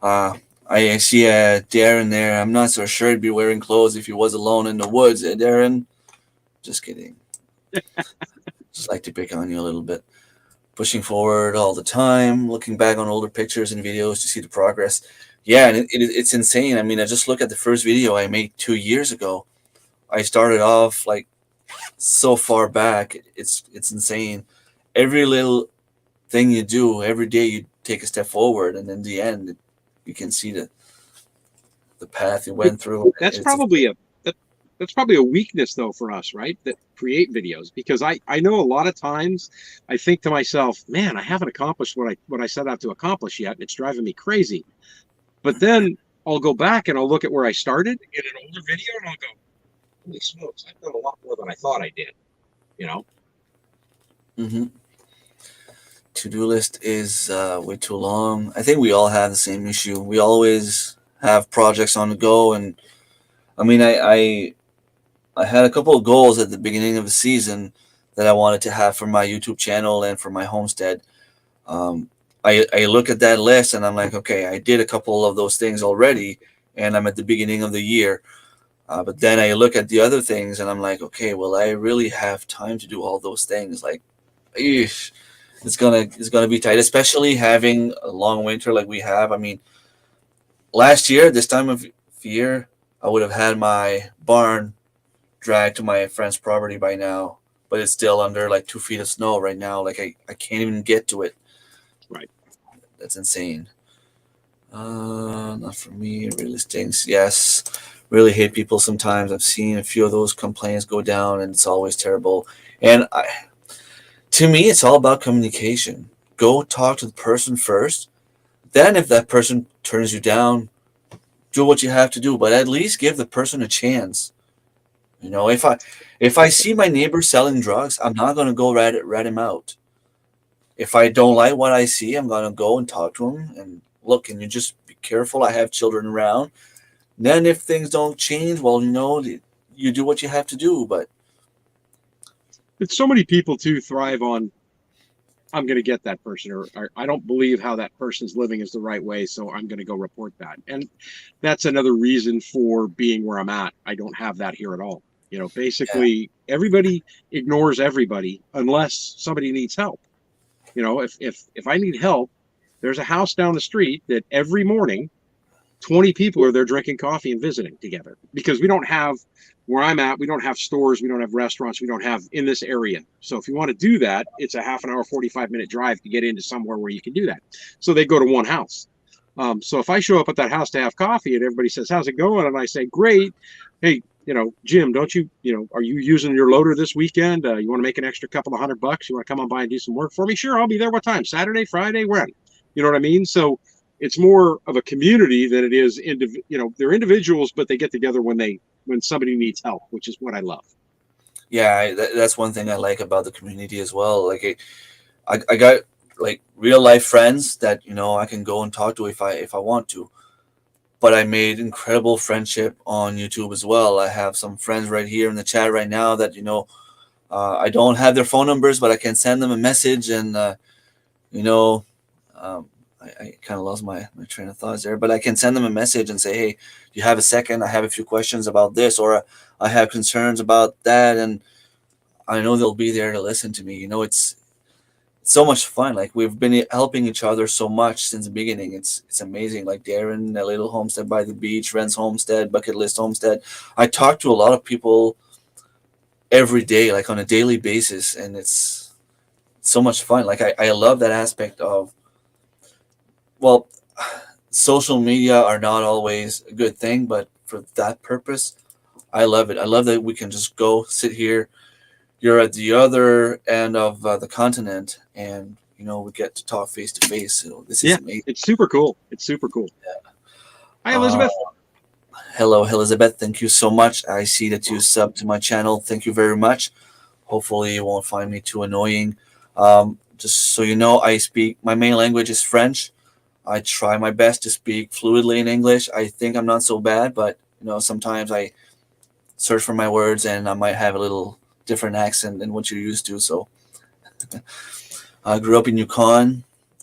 Uh, I see Darren there. I'm not so sure he'd be wearing clothes if he was alone in the woods. Darren? Just kidding. Just like to pick on you a little bit. Pushing forward all the time, looking back on older pictures and videos to see the progress. Yeah, and it's insane. I mean, I just look at the first video I made 2 years ago. I started off like so far back. It's insane. Every little thing you do, every day you take a step forward, and in the end, you can see the path you But went through. that's probably a that, that's probably a weakness though for us, right? That create videos because I know a lot of times I think to myself, man, I haven't accomplished what I set out to accomplish yet, and it's driving me crazy. But then I'll go back and I'll look at where I started in an older video and I'll go, holy smokes, I've done a lot more than I thought I did, you know? hmm To-do list is way too long. I think we all have the same issue. We always have projects on the go, and I mean, I had a couple of goals at the beginning of the season that I wanted to have for my YouTube channel and for my homestead. Um, I look at that list and I'm like, okay, I did a couple of those things already, and I'm at the beginning of the year. But then I look at the other things and I'm like, okay, well, I really have time to do all those things. Like, eesh, it's gonna be tight, especially having a long winter like we have. I mean, last year this time of year, I would have had my barn dragged to my friend's property by now, but it's still under like 2 feet of snow right now. Like I can't even get to it. Right. That's insane. Not for me. It really stinks. Yes, really hate people sometimes. I've seen a few of those complaints go down, and it's always terrible. And to me, it's all about communication. Go talk to the person first. Then, if that person turns you down, do what you have to do. But at least give the person a chance. You know, if I see my neighbor selling drugs, I'm not gonna go rat him out. If I don't like what I see, I'm gonna go and talk to him and look. Can you just be careful? I have children around. Then, if things don't change, well, you know, you do what you have to do. But But so many people too thrive on I'm going to get that person, or I don't believe how that person's living is the right way, so I'm going to go report that. And that's another reason for being where I'm at. I don't have that here at all. You know, yeah, basically everybody ignores everybody unless somebody needs help. You know, if I need help, there's a house down the street that every morning 20 people are there drinking coffee and visiting together because we don't have where I'm at, we don't have stores, we don't have restaurants, we don't have in this area. So if you want to do that, it's a half an hour, 45-minute drive to get into somewhere where you can do that. So they go to one house. So if I show up at that house to have coffee and everybody says, how's it going? And I say, great. Hey, you know, Jim, don't you, are you using your loader this weekend? You want to make an extra couple of $100? You want to come on by and do some work for me? Sure, I'll be there. What time? Saturday, Friday, when? You know what I mean? So it's more of a community than it is they're individuals, but they get together when somebody needs help, which is what I love. Yeah, that's one thing I like about the community as well. Like I got like real life friends that I can go and talk to if I want to. But I made incredible friendship on YouTube as well. I have some friends right here in the chat right now that I don't have their phone numbers, but I can send them a message and you know I kind of lost my train of thoughts there, but I can send them a message and say, hey, do you have a second? I have a few questions about this, or I have concerns about that, and I know they'll be there to listen to me. It's so much fun. Like we've been helping each other so much since the beginning. It's amazing. Like Darren, a little homestead by the beach, Ren's homestead, bucket list homestead. I talk to a lot of people every day, like on a daily basis, and it's so much fun. Like I love that aspect of, well, social media are not always a good thing, but for that purpose, I love it. I love that we can just go sit here. You're at the other end of the continent, and we get to talk face to face. So this is Yeah, amazing. it's super cool. It's super cool. Hi, Uh, Elizabeth. Hello, Elizabeth. Thank you so much. I see that you subbed to my channel. Thank you very much. Hopefully, you won't find me too annoying. Just so you know, I speak, my main language is French. I try my best to speak fluidly in English. I think I'm not so bad, but sometimes I search for my words and I might have a little different accent than what you're used to. So I grew up in Yukon.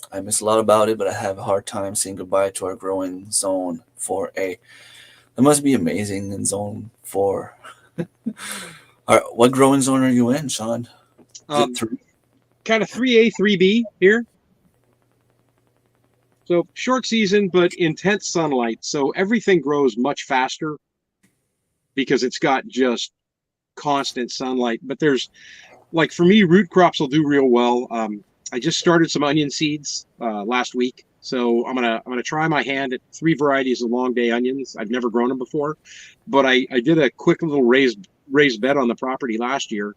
I miss a lot about it, but I have a hard time saying goodbye to our growing zone 4A. That must be amazing in zone 4. What growing zone are you in, Sean? Is it 3? Kind of 3A, 3B here. So short season, but intense sunlight. So everything grows much faster because it's got just constant sunlight. But there's like for me, root crops will do real well. I just started some onion seeds last week, so I'm gonna try my hand at 3 varieties of long day onions. I've never grown them before, but I did a quick little raised bed on the property last year,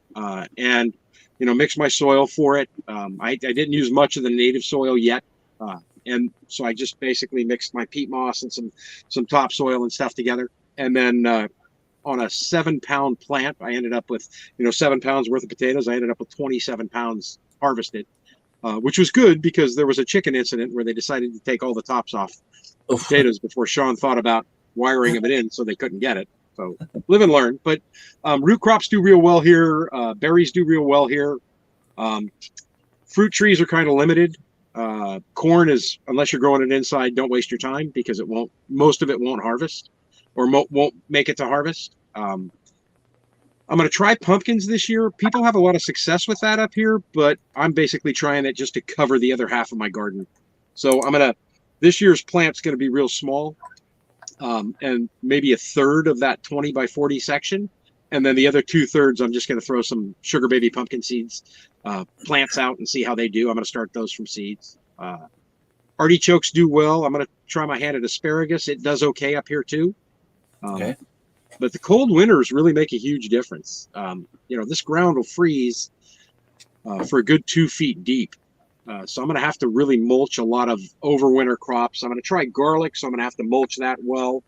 and mixed my soil for it. I didn't use much of the native soil yet, and so I just basically mixed my peat moss and some topsoil and stuff together, and then on a 7 pound plant, I ended up with 7 pounds worth of potatoes. I ended up with 27 pounds harvested, which was good because there was a chicken incident where they decided to take all the tops off the Oof. potatoes before Sean thought about wiring them in, so they couldn't get it. So live and learn. But root crops do real well here. Berries do real well here. Fruit trees are kind of limited. Corn is, unless you're growing it inside, don't waste your time because most of it won't harvest or won't make it to harvest. I'm going to try pumpkins this year. People have a lot of success with that up here, but I'm basically trying it just to cover the other half of my garden. So this year's plant's going to be real small, and maybe a third of that 20 by 40 section. And then the other 2/3, I'm just going to throw some sugar baby pumpkin seeds, plants out and see how they do. I'm going to start those from seeds. Artichokes do well. I'm going to try my hand at asparagus. It does okay up here too. Okay. But the cold winters really make a huge difference. This ground will freeze for a good 2 feet deep. So I'm going to have to really mulch a lot of overwinter crops. I'm going to try garlic, so I'm going to have to mulch that well.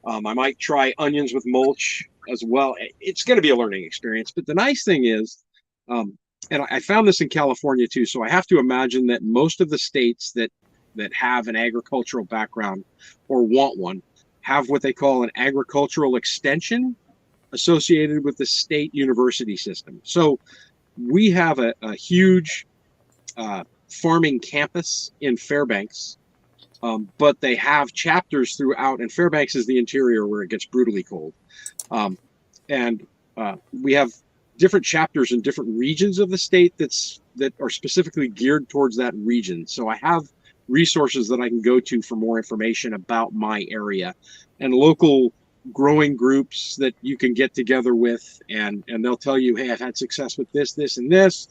I might try onions with mulch as well. It's going to be a learning experience. But the nice thing is, and I found this in California too, so I have to imagine that most of the states that have an agricultural background or want one have what they call an agricultural extension associated with the state university system. So we have a huge farming campus in Fairbanks, but they have chapters throughout, and Fairbanks is the interior where it gets brutally cold. And we have different chapters in different regions of the state that are specifically geared towards that region. So I have resources that I can go to for more information about my area and local growing groups that you can get together with, and they'll tell you, hey, I've had success with this, and this,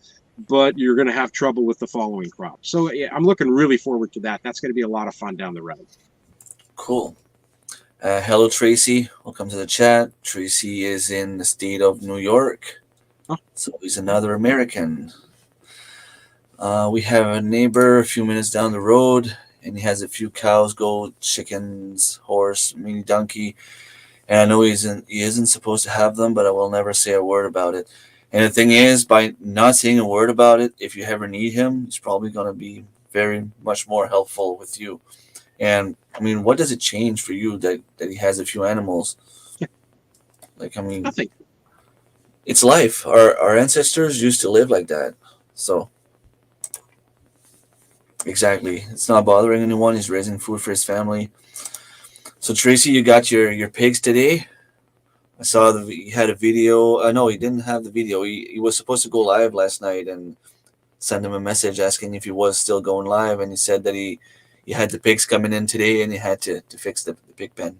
but you're going to have trouble with the following crop. So yeah, I'm looking really forward to that. That's going to be a lot of fun down the road. Cool. Hello, Tracy. Welcome to the chat. Tracy is in the state of New York, so he's another American. We have a neighbor a few minutes down the road. and he has a few cows, goats, chickens, horse, mini donkey. And I know he isn't supposed to have them, but I will never say a word about it. And the thing is, by not saying a word about it, if you ever need him, he's probably going to be very much more helpful with you. And I mean, what does it change for you that he has a few animals? Yeah, Like, I mean, nothing. it's life. Our ancestors used to live like that. So exactly, it's not bothering anyone. He's raising food for his family. So Tracy, you got your pigs today. I saw he had a video. No, he didn't have the video. He was supposed to go live last night and send him a message asking if he was still going live, and he said that he had the pigs coming in today and he had to fix the pig pen.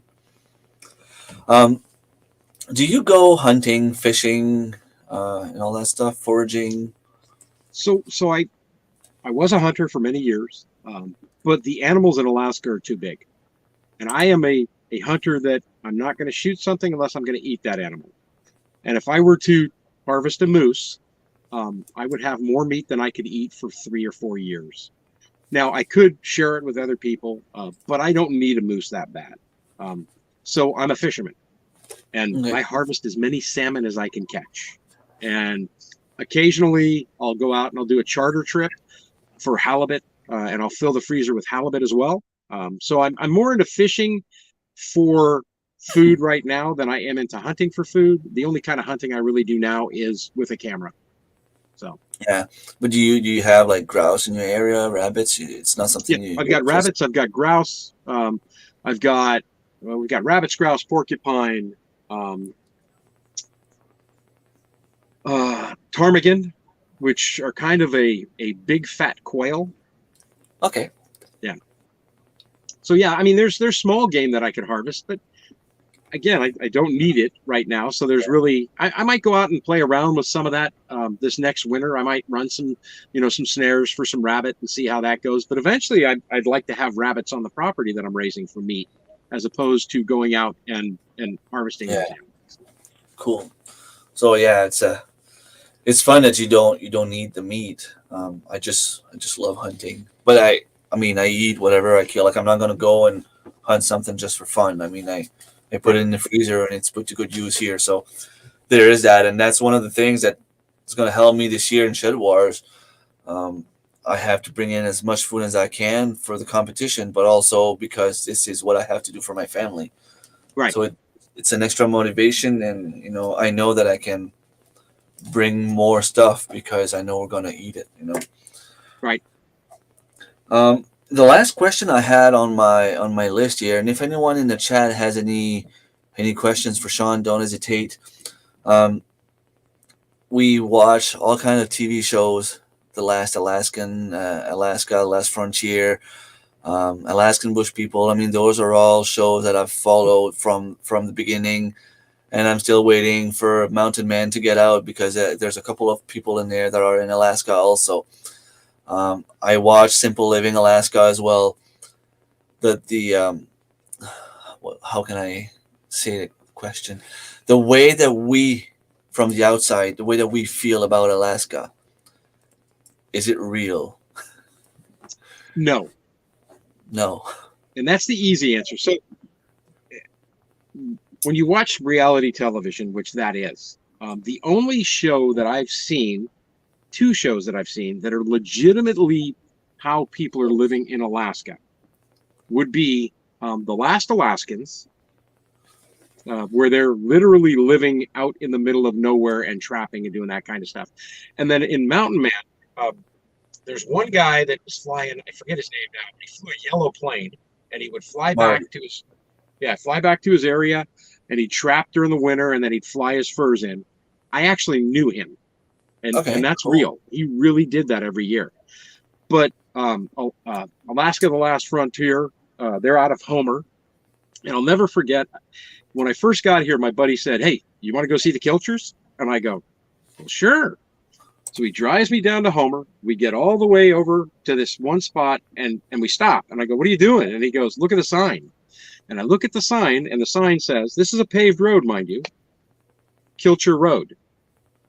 Um, do you go hunting, fishing, and all that stuff, foraging? So I was a hunter for many years, but the animals in Alaska are too big, and I am a hunter that I'm not going to shoot something unless I'm going to eat that animal. And if I were to harvest a moose, I would have more meat than I could eat for 3 or 4 years. Now I could share it with other people, but I don't need a moose that bad. Um, so I'm a fisherman, and Okay. I harvest as many salmon as I can catch. And occasionally I'll go out and I'll do a charter trip for halibut, and I'll fill the freezer with halibut as well. So I'm more into fishing for food right now than I am into hunting for food. The only kind of hunting I really do now is with a camera. So Yeah, but do you have like grouse in your area, rabbits? It's not yeah, something I've you're got interested. rabbits, I've got grouse, I've got we've got rabbits, grouse, porcupine, um, ptarmigan, which are kind of a big fat quail. Okay. Yeah. So yeah, I mean, there's small game that I could harvest, but again, I don't need it right now. So there's really, I might go out and play around with some of that this next winter. I might run some, some snares for some rabbit and see how that goes. But eventually, I'd like to have rabbits on the property that I'm raising for meat, as opposed to going out and harvesting Yeah. those animals. Cool. So yeah, it's fun that you don't need the meat. I just love hunting, but I mean I eat whatever I kill. Like I'm not gonna go and hunt something just for fun. I mean I put it Right. in the freezer and it's put to good use here. So there is that, and that's one of the things that is gonna help me this year in Shed Wars. Um, I have to bring in as much food as I can for the competition, but also because this is what I have to do for my family. Right. So it's an extra motivation, and I know that I can bring more stuff because I know we're gonna eat it. Right. The last question I had on my list here, and if anyone in the chat has any questions for Sean, don't hesitate. Um, we watch all kind of TV shows, The Last Alaskan, Alaska, Last Frontier, Alaskan Bush People. I mean, those are all shows that I've followed from the beginning, and I'm still waiting for Mountain Man to get out because there's a couple of people in there that are in Alaska also. I watch Simple Living Alaska as well. The how can I say the question? The way that we from the outside, the way that we feel about Alaska, is it real? No. No. And that's the easy answer. So when you watch reality television, which that is, the only show that I've seen, two shows that I've seen that are legitimately how people are living in Alaska would be The Last Alaskans, where they're literally living out in the middle of nowhere and trapping and doing that kind of stuff. And then in Mountain Man, uh, there's one guy that was flying, I forget his name now, but he flew a yellow plane and he would fly back Marty. to his, yeah, fly back to his area and he'd trap during the winter and then he'd fly his furs in. I actually knew him, and Okay, that's cool. real. He really did that every year. But Alaska, the Last Frontier, they're out of Homer, and I'll never forget when I first got here. My buddy said, "Hey, you want to go see the Kilchers?" And I go, "Well, sure." So he drives me down to Homer. We get all the way over to this one spot, and we stop. And I go, "What are you doing?" And he goes, "Look at the sign." And I look at the sign, and the sign says, "This is a paved road, mind you, Kilcher Road."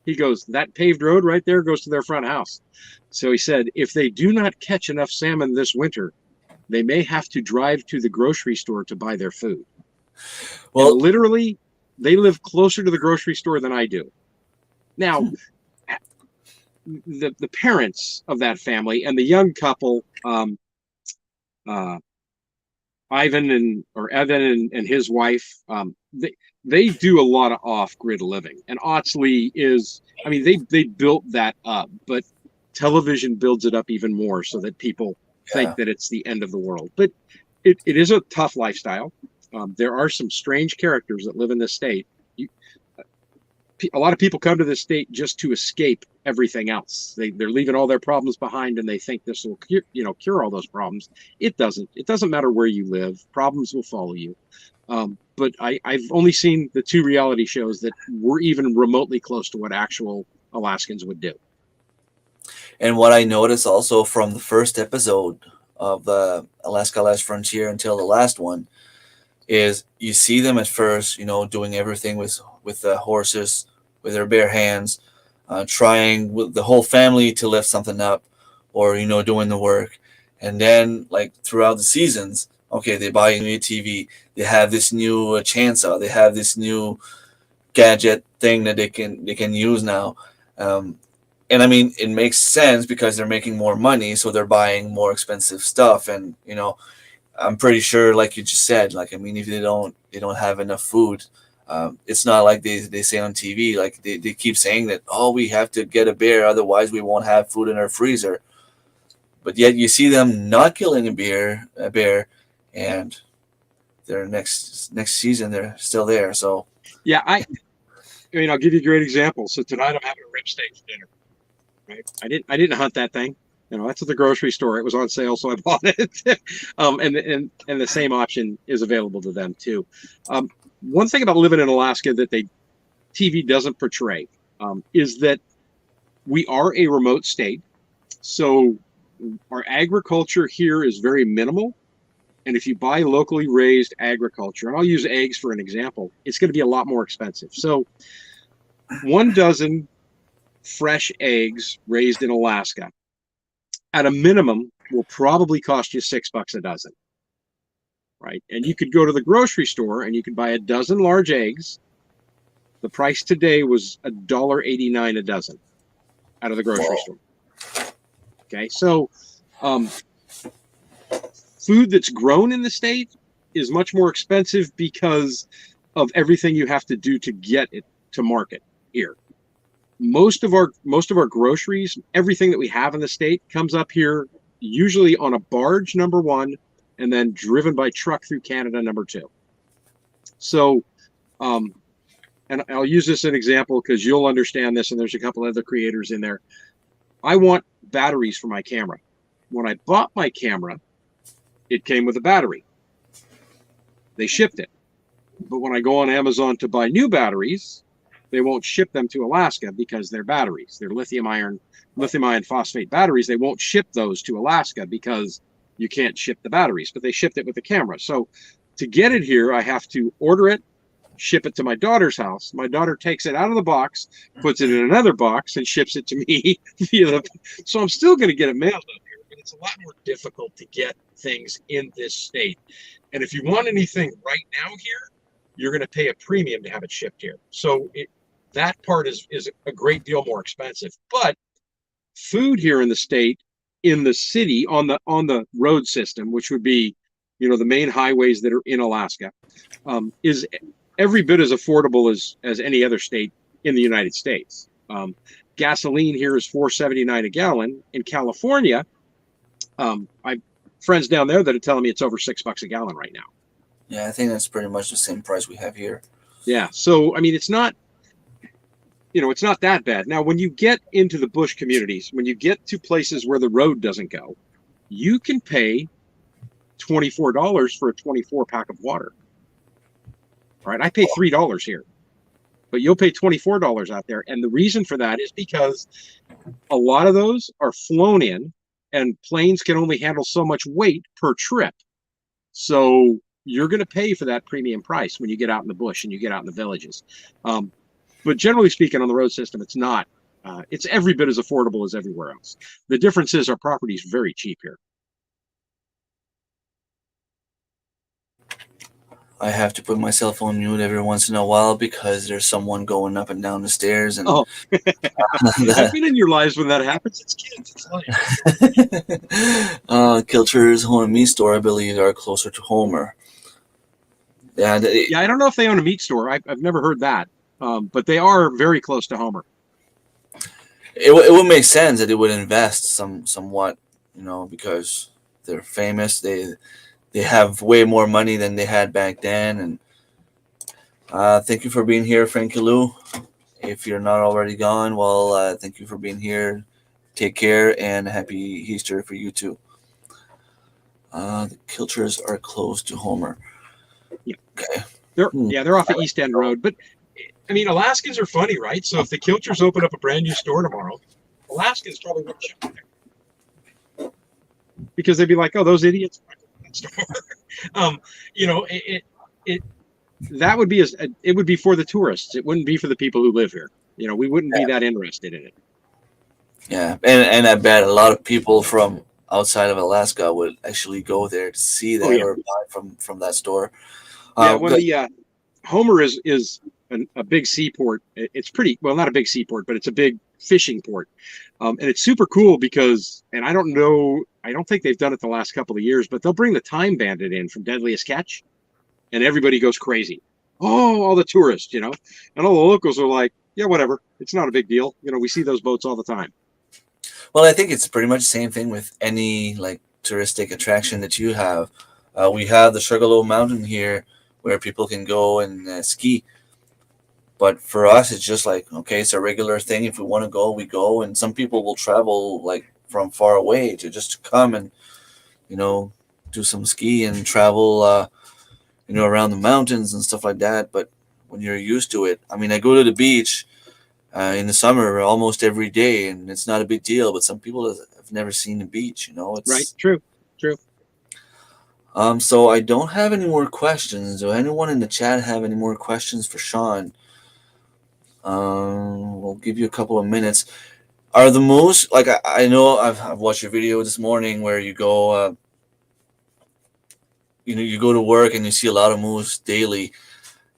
He goes, "That paved road right there goes to their front house." So he said, "If they do not catch enough salmon this winter, they may have to drive to the grocery store to buy their food. And Well, literally, they live closer to the grocery store than I do. Now, the parents of that family and the young couple, uh, Evan and his wife, they do a lot of off-grid living. And Otsley is, I mean, they built that up, but television builds it up even more so that people think yeah. that it's the end of the world. But it is a tough lifestyle. There are some strange characters that live in this state. A lot of people come to this state just to escape everything else. They're leaving all their problems behind, and they think this will cure all those problems. It doesn't. It doesn't matter where you live. Problems will follow you. But I've only seen the 2 reality shows that were even remotely close to what actual Alaskans would do. And what I noticed also from the first episode of the Alaska Last Frontier until the last one is you see them at first, doing everything with the horses, with their bare hands, trying with the whole family to lift something up, or doing the work, and then like throughout the seasons, okay, they buy a new TV, they have this new chainsaw, they have this new gadget thing that they can use now. And I mean, it makes sense because they're making more money, so they're buying more expensive stuff, and I'm pretty sure, like you just said, like I mean, if they don't have enough food, it's not like they say on TV, like they keep saying that, oh, we have to get a bear, otherwise we won't have food in our freezer. But yet you see them not killing a bear, and their next season they're still there. So Yeah, I mean, I'll give you a great example. So tonight I'm having a rib steak for dinner. Right? I didn't hunt that thing. That's at the grocery store. It was on sale, so I bought it. And the same option is available to them too. One thing about living in Alaska that TV doesn't portray is that we are a remote state, so our agriculture here is very minimal. And if you buy locally raised agriculture, and I'll use eggs for an example, it's going to be a lot more expensive. So 1 dozen fresh eggs raised in Alaska, at a minimum, will probably cost you $6 a dozen, right? And you could go to the grocery store and you could buy a dozen large eggs. The price today was $1.89 a dozen out of the grocery store. Okay, so food that's grown in the state is much more expensive because of everything you have to do to get it to market here. Most of our groceries, everything that we have in the state, comes up here usually on a barge, number 1, and then driven by truck through Canada, number 2. So, and I'll use this as an example because you'll understand this, and there's a couple other creators in there. I want batteries for my camera. When I bought my camera, it came with a battery. They shipped it. But when I go on Amazon to buy new batteries, they won't ship them to Alaska because they're batteries. They're lithium ion phosphate batteries. They won't ship those to Alaska because you can't ship the batteries, but they shipped it with the camera. So to get it here, I have to order it, ship it to my daughter's house. My daughter takes it out of the box, puts it in another box, and ships it to me. So I'm still going to get it mailed up here, but it's a lot more difficult to get things in this state. And if you want anything right now here, you're going to pay a premium to have it shipped here. So that part is a great deal more expensive. But food here in the state, in the city, on the road system, which would be, the main highways that are in Alaska, is every bit as affordable as any other state in the United States. Gasoline here is $4.79 a gallon. In California, I friends down there that are telling me it's over $6 a gallon right now. yeah, I think that's pretty much the same price we have here. Yeah. So, I mean, it's not that bad. Now, when you get into the bush communities, when you get to places where the road doesn't go, you can pay $24 for a 24 pack of water. Right? I pay $3 here, but you'll pay $24 out there. And the reason for that is because a lot of those are flown in, and planes can only handle so much weight per trip. So you're going to pay for that premium price when you get out in the bush and you get out in the villages. But generally speaking, on the road system, it's not. It's every bit as affordable as everywhere else. The difference is our property is very cheap here. I have to put myself on mute every once in a while because there's someone going up and down the stairs, and Oh, I've been in your lives when that happens. It's kids. It's life. Kilcher's Home and Meat Store, I believe, are closer to Homer. Yeah, Yeah, I don't know if they own a meat store. I've never heard that, but they are very close to Homer. it would make sense that they would invest somewhat, because they're famous. They have way more money than they had back then. And thank you for being here, Frankie Lou. If you're not already gone, well, thank you for being here. Take care and happy Easter for you too. The Kilchers are close to Homer. Yeah, Okay. they're off of East End Road. But I mean, Alaskans are funny, right? So if the Kilchers open up a brand new store tomorrow, Alaskans probably wouldn't shop there because they'd be like, "Oh, those idiots!" That store. You know, it that would be it would be for the tourists. It wouldn't be for the people who live here. You know, we wouldn't be that interested in it. Yeah, and I bet a lot of people from outside of Alaska would actually go there to see that or buy from that store. Yeah, when the Homer is a big seaport. It's pretty well, not a big seaport, but it's a big fishing port, and it's super cool because, and I don't know, I don't think they've done it the last couple of years, but they'll bring the Time Bandit in from Deadliest Catch, and everybody goes crazy. Oh, all the tourists, and all the locals are like, yeah, whatever, it's not a big deal. We see those boats all the time. Well, I think it's pretty much the same thing with any like touristic attraction that you have. We have the Sugarloaf Mountain here where people can go and ski. But for us, it's just like, okay, it's a regular thing. If we want to go, we go. And some people will travel like from far away to just to come and, you know, do some ski and travel, around the mountains and stuff like that. But when you're used to it, I mean, I go to the beach in the summer almost every day, and it's not a big deal. But some people have never seen the beach. Right? It's True. So I don't have any more questions. Do anyone in the chat have any more questions for Sean? We'll give you a couple of minutes. Are the moose like I know I've watched your video this morning where you go, you go to work and you see a lot of moose daily.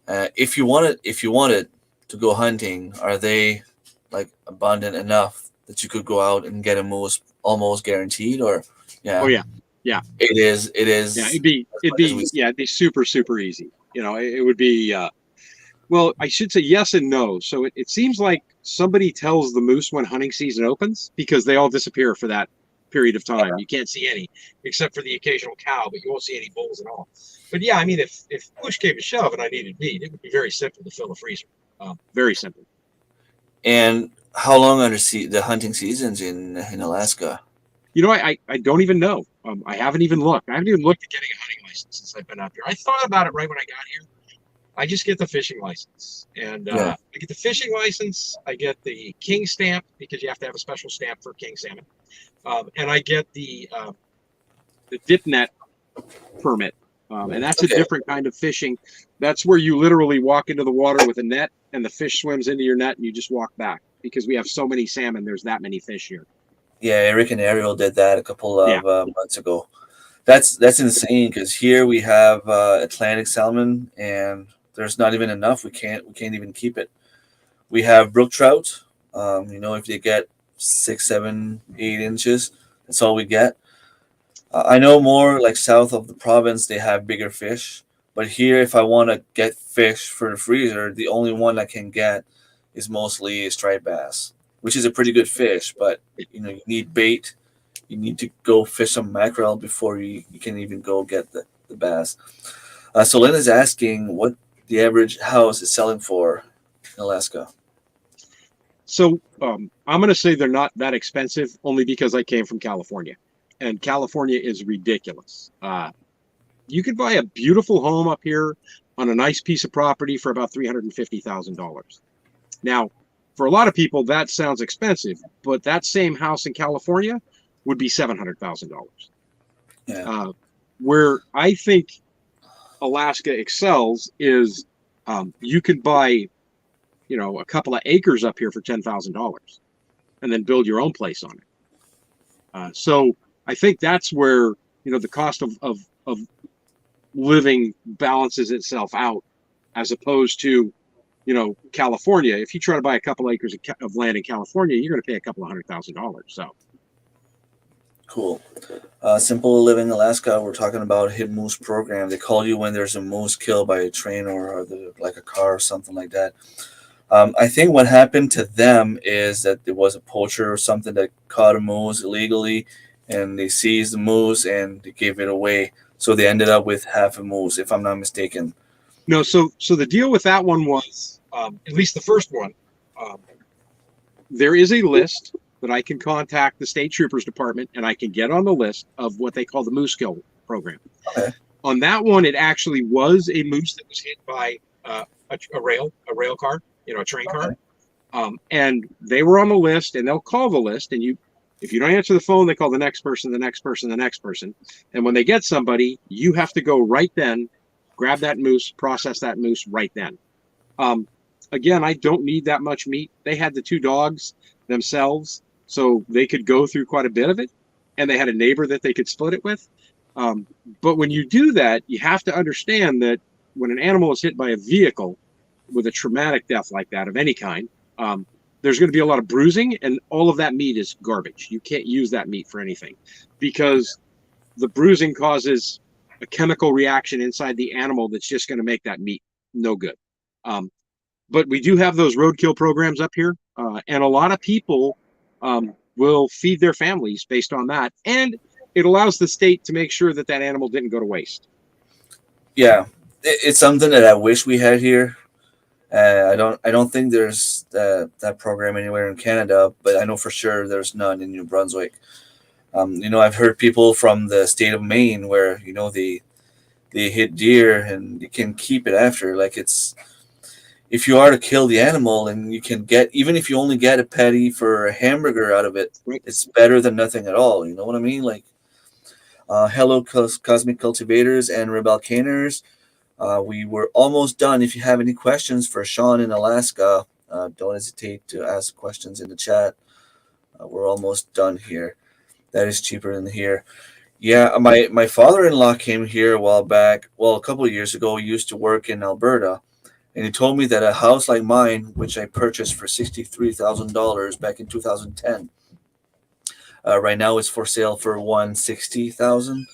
If you wanted to go hunting, are they like abundant enough that you could go out and get a moose almost guaranteed? Or Oh yeah, yeah, yeah, it is. It yeah. is. It'd be super super easy. It would be. Well, I should say yes and no. So it seems like somebody tells the moose when hunting season opens because they all disappear for that period of time. You can't see any except for the occasional cow, but you won't see any bulls at all. But yeah, I mean, if push came to shove and I needed meat, it would be very simple to fill a freezer. Very simple. And how long are the hunting seasons in Alaska? I don't even know. I haven't even looked. I haven't even looked at getting a hunting license since I've been out here. I thought about it right when I got here. I just get the fishing license, and I get the fishing license. I get the king stamp because you have to have a special stamp for king salmon, and I get the dip net permit, and that's a different kind of fishing. That's where you literally walk into the water with a net, and the fish swims into your net, and you just walk back because we have so many salmon. There's that many fish here. Yeah, Eric and Ariel did that a couple of months ago. That's insane because here we have Atlantic salmon, and there's not even enough. We can't even keep it. We have brook trout. If they get 6, 7, 8 inches, that's all we get. I know more like south of the province they have bigger fish, but here if I want to get fish for the freezer, the only one I can get is mostly striped bass, which is a pretty good fish, but you need bait. You need to go fish some mackerel before you can even go get the bass. So Lynn is asking what the average house is selling for in Alaska. So I'm going to say they're not that expensive only because I came from California, and California is ridiculous. You could buy a beautiful home up here on a nice piece of property for about $350,000. Now, for a lot of people, that sounds expensive, but that same house in California would be $700,000. Yeah. Where I think Alaska excels is you could buy, a couple of acres up here for $10,000 and then build your own place on it. So I think that's where, the cost of living balances itself out, as opposed to, California. If you try to buy a couple acres of land in California, you're going to pay a couple of $100,000. So Cool. Simple Living Alaska. We're talking about hit moose program. They call you when there's a moose killed by a train or like a car or something like that. I think what happened to them is that there was a poacher or something that caught a moose illegally, and they seized the moose and they gave it away. So they ended up with half a moose, if I'm not mistaken. no, so the deal with that one was, at least the first one, um, there is a list that I can contact the state troopers department, and I can get on the list of what they call the moose kill program. Okay. On that one, it actually was a moose that was hit by a rail car, a train car. Okay. And they were on the list, and they'll call the list, and if you don't answer the phone, they call the next person, the next person, the next person. And when they get somebody, you have to go right then, grab that moose, process that moose right then. Again, I don't need that much meat. They had the two dogs themselves, so they could go through quite a bit of it, and they had a neighbor that they could split it with. But when you do that, you have to understand that when an animal is hit by a vehicle with a traumatic death like that of any kind, there's going to be a lot of bruising, and all of that meat is garbage. You can't use that meat for anything because the bruising causes a chemical reaction inside the animal that's just going to make that meat no good. But we do have those roadkill programs up here, and a lot of people will feed their families based on that, and it allows the state to make sure that animal didn't go to waste. Yeah, it's something that I wish we had here. I don't think there's that program anywhere in Canada, but I know for sure there's none in New Brunswick. I've heard people from the state of Maine where they hit deer and you can keep it after. Like it's if you are to kill the animal and you can get even if you only get a patty for a hamburger out of it, Right. it's better than nothing at all. You know what I mean? Like hello, Cosmic Cultivators and Rebel Caners. We were almost done. If you have any questions for Sean in Alaska, don't hesitate to ask questions in the chat. We're almost done here. That is cheaper than here. Yeah, my father-in-law came here a while back. Well, a couple of years ago. He used to work in Alberta, and he told me that a house like mine, which I purchased for $63,000 back in 2010, right now is for sale for $160,000.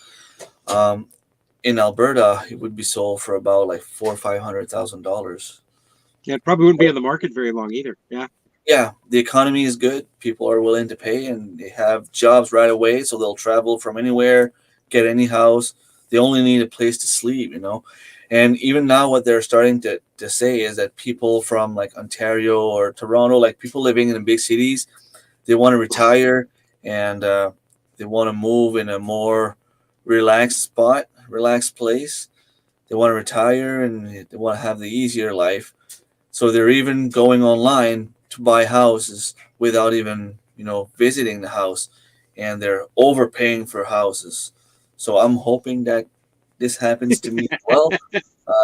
Um, in Alberta, it would be sold for about like $400,000 or $500,000. Yeah, it probably wouldn't be on the market very long either. Yeah. Yeah, the economy is good. People are willing to pay, and they have jobs right away, so they'll travel from anywhere, get any house. They only need a place to sleep. And even now, what they're starting to say is that people from like Ontario or Toronto, like people living in the big cities, they want to retire and they want to move in a more relaxed place. They want to retire and they want to have the easier life. So they're even going online to buy houses without even, visiting the house. And they're overpaying for houses. So I'm hoping that this happens to me as well.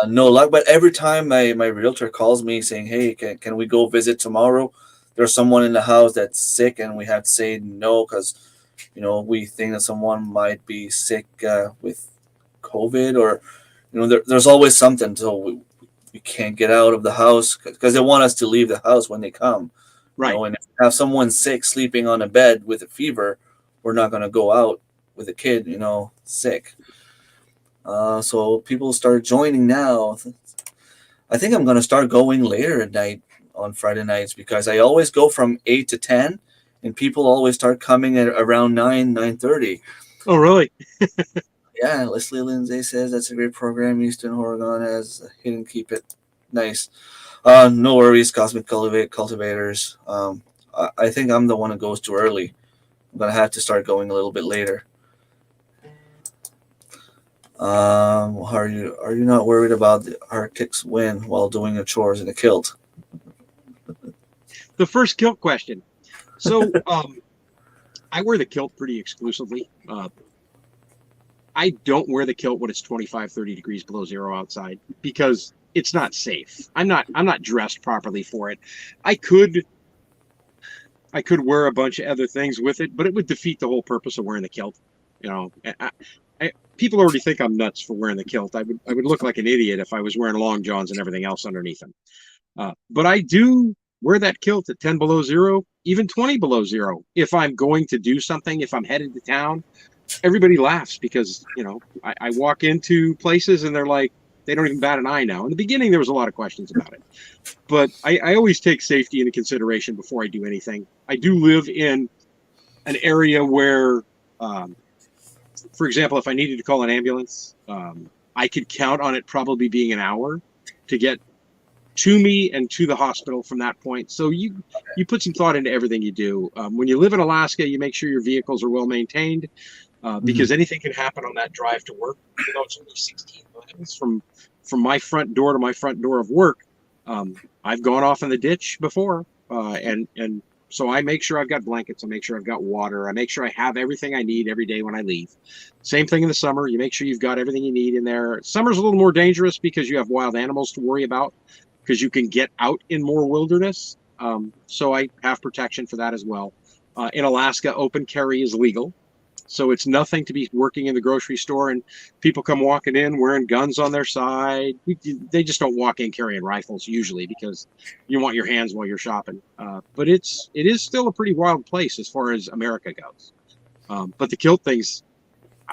No luck, but every time my realtor calls me saying, "Hey, can we go visit tomorrow?" There's someone in the house that's sick, and we have to say no because we think that someone might be sick with COVID, or there's always something. So we can't get out of the house because they want us to leave the house when they come. Right. And if we have someone sick sleeping on a bed with a fever, we're not going to go out with a kid, sick. So people start joining now. I think I'm going to start going later at night on Friday nights because I always go from 8 to 10 and people always start coming at around 9:30. Oh, really? Yeah, Leslie Lindsay says that's a great program. Eastern Oregon has a hidden keep it. Nice. No worries, Cosmic Cultivators. I think I'm the one that goes too early. I'm going to have to start going a little bit later. Are you not worried about the Arctic's win while doing your chores in a kilt? The first kilt question. So I wear the kilt pretty exclusively. I don't wear the kilt when it's 25, 30 degrees below zero outside because it's not safe. I'm not dressed properly for it. I could wear a bunch of other things with it, but it would defeat the whole purpose of wearing the kilt. People already think I'm nuts for wearing the kilt. I would look like an idiot if I was wearing long johns and everything else underneath them. But I do wear that kilt at 10 below zero, even 20 below zero. If I'm going to do something, if I'm headed to town, everybody laughs because, I walk into places and they're like, they don't even bat an eye now. In the beginning, there was a lot of questions about it. But I always take safety into consideration before I do anything. I do live in an area where, um, for example, if I needed to call an ambulance, I could count on it probably being an hour to get to me and to the hospital from that point. So you put some thought into everything you do. When you live in Alaska, you make sure your vehicles are well maintained Mhm. because anything can happen on that drive to work. Even though it's only 16 miles from my front door to my front door of work, I've gone off in the ditch before, and so I make sure I've got blankets. I make sure I've got water. I make sure I have everything I need every day when I leave. Same thing in the summer. You make sure you've got everything you need in there. Summer's a little more dangerous because you have wild animals to worry about because you can get out in more wilderness. So I have protection for that as well. In Alaska, open carry is legal. So it's nothing to be working in the grocery store and people come walking in wearing guns on their side. They just don't walk in carrying rifles usually because you want your hands while you're shopping. But it is still a pretty wild place as far as America goes. But the kilt things,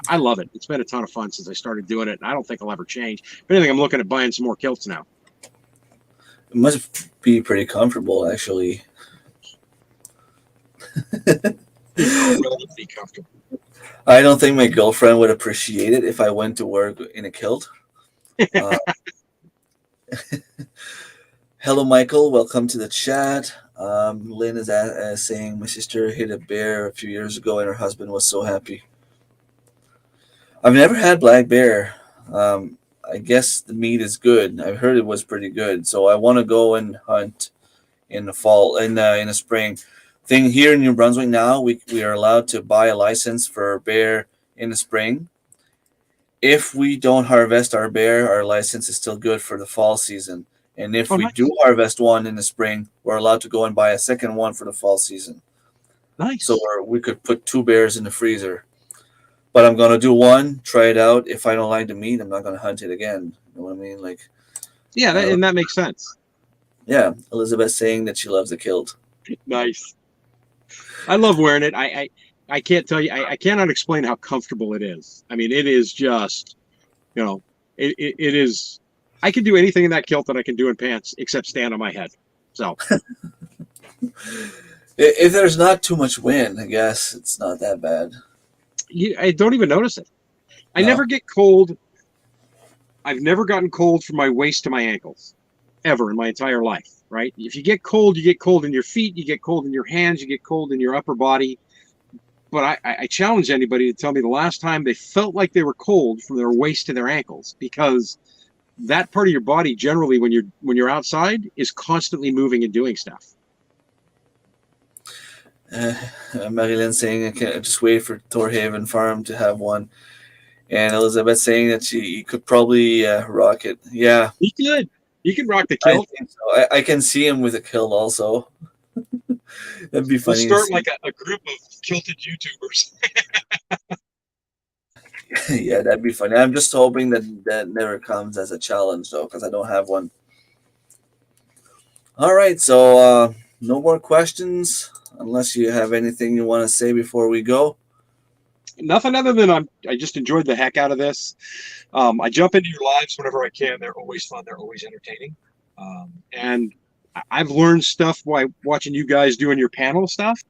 I love it. It's been a ton of fun since I started doing it, and I don't think I'll ever change. If anything, I'm looking at buying some more kilts now. It must be pretty comfortable, actually. Incredibly comfortable. I don't think my girlfriend would appreciate it if I went to work in a kilt. Uh, Hello, Michael. Welcome to the chat. Lynn is saying my sister hit a bear a few years ago and her husband was so happy. I've never had black bear. I guess the meat is good. I've heard it was pretty good, so I want to go and hunt in the fall in the spring. Thing here in New Brunswick now, we are allowed to buy a license for bear in the spring. If we don't harvest our bear, our license is still good for the fall season. And if Oh, we do nice, harvest one in the spring, we're allowed to go and buy a second one for the fall season. So nice. we could put two bears in the freezer. But I'm gonna do one, try it out. If I don't like the meat, I'm not gonna hunt it again. You know what I mean? Like, Yeah, I don't. and that makes sense. Yeah, Elizabeth saying that she loves the kilt. Nice. I love wearing it. I can't tell you. I cannot explain how comfortable it is. I mean, it is just you know, it is. I can do anything in that kilt that I can do in pants except stand on my head. So If there's not too much wind, I guess it's not that bad. I don't even notice it. I never No. get cold. I've never gotten cold from my waist to my ankles ever in my entire life. Right? If you get cold in your feet, you get cold in your hands, you get cold in your upper body. But I challenge anybody to tell me the last time they felt like they were cold from their waist to their ankles because that part of your body generally when you're outside is constantly moving and doing stuff. Uh, Marilyn saying I can just wait for Torhaven Farm to have one, and Elizabeth saying that she could probably rock it. Yeah, He could rock the I kilt. think so. I can see him with a kilt also. That'd be We'll funny to start see. like a group of kilted YouTubers. Yeah, that'd be funny. I'm just hoping that that never comes as a challenge though, because I don't have one. All right, so no more questions unless you have anything you want to say before we go. Nothing other than I just enjoyed the heck out of this. I jump into your lives whenever I can. They're always fun. They're always entertaining. And I've learned stuff by watching you guys doing your panel stuff.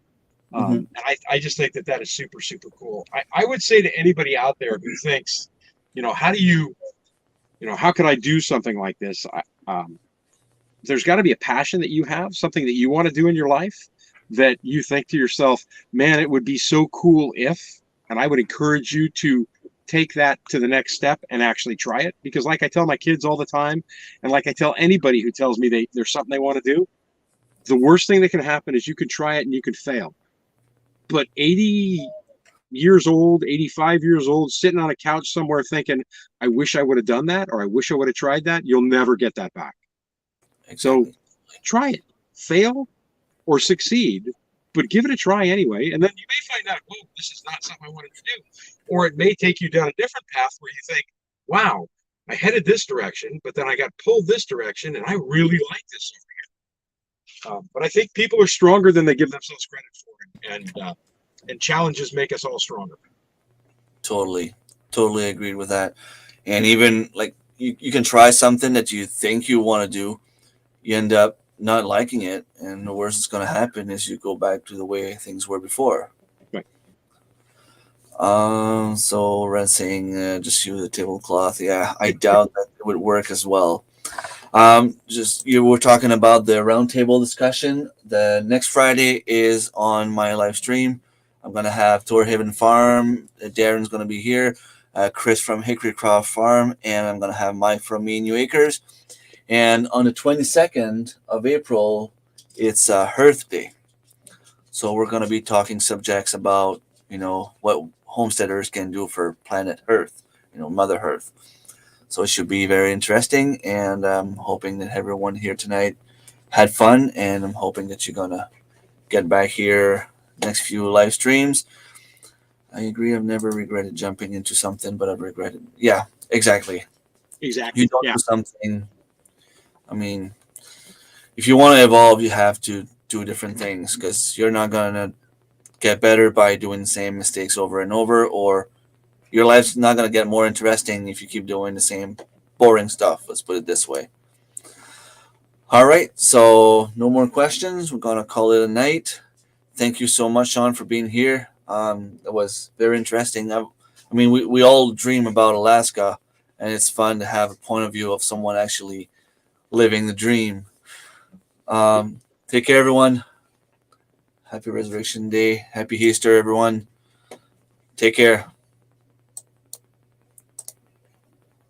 Hmm. And I just think that is super, super cool. I would say to anybody out there who thinks, how do how could I do something like this? There's got to be a passion that you have, something that you want to do in your life that you think to yourself, man, it would be so cool if, and I would encourage you to take that to the next step and actually try it. Because like I tell my kids all the time, and like I tell anybody who tells me there's something they want to do, the worst thing that can happen is you can try it and you can fail. But 80 years old, 85 years old, sitting on a couch somewhere thinking, I wish I would have done that or I wish I would have tried that, you'll never get that back. So Exactly. try it, fail or succeed. but give it a try anyway. And then you may find out, well, this is not something I wanted to do. Or it may take you down a different path where you think, wow, I headed this direction, but then I got pulled this direction, and I really like this over here. But I think people are stronger than they give themselves credit for, and challenges make us all stronger. Totally agreed with that. And even like you can try something that you think you want to do, you end up not liking it, and the worst that's going to happen is you go back to the way things were before. Right. So Red saying just use a tablecloth. Yeah, I doubt that it would work as well. Just you were talking about the roundtable discussion. The next Friday is on my live stream. I'm gonna have Torhaven Farm. Darren's gonna be here. Chris from Hickory Croft Farm, and I'm gonna have Mike from Me and New Acres. And on the 22nd of April, it's Hearth Day. So we're gonna be talking subjects about what homesteaders can do for planet Earth, Mother Earth. So it should be very interesting, and I'm hoping that everyone here tonight had fun, and I'm hoping that you're gonna get back here next few live streams. I agree. I've never regretted jumping into something, but I've regretted. Yeah, exactly. Exactly. You don't Yeah. do something. I mean, if you want to evolve, you have to do different things because you're not gonna get better by doing the same mistakes over and over, or your life's not going to get more interesting if you keep doing the same boring stuff. Let's put it this way. All right. So no more questions. We're going to call it a night. Thank you so much, Sean, for being here. It was very interesting. I mean, we all dream about Alaska, and it's fun to have a point of view of someone actually living the dream. Take care, everyone. Happy Resurrection Day. Happy Easter, everyone. Take care.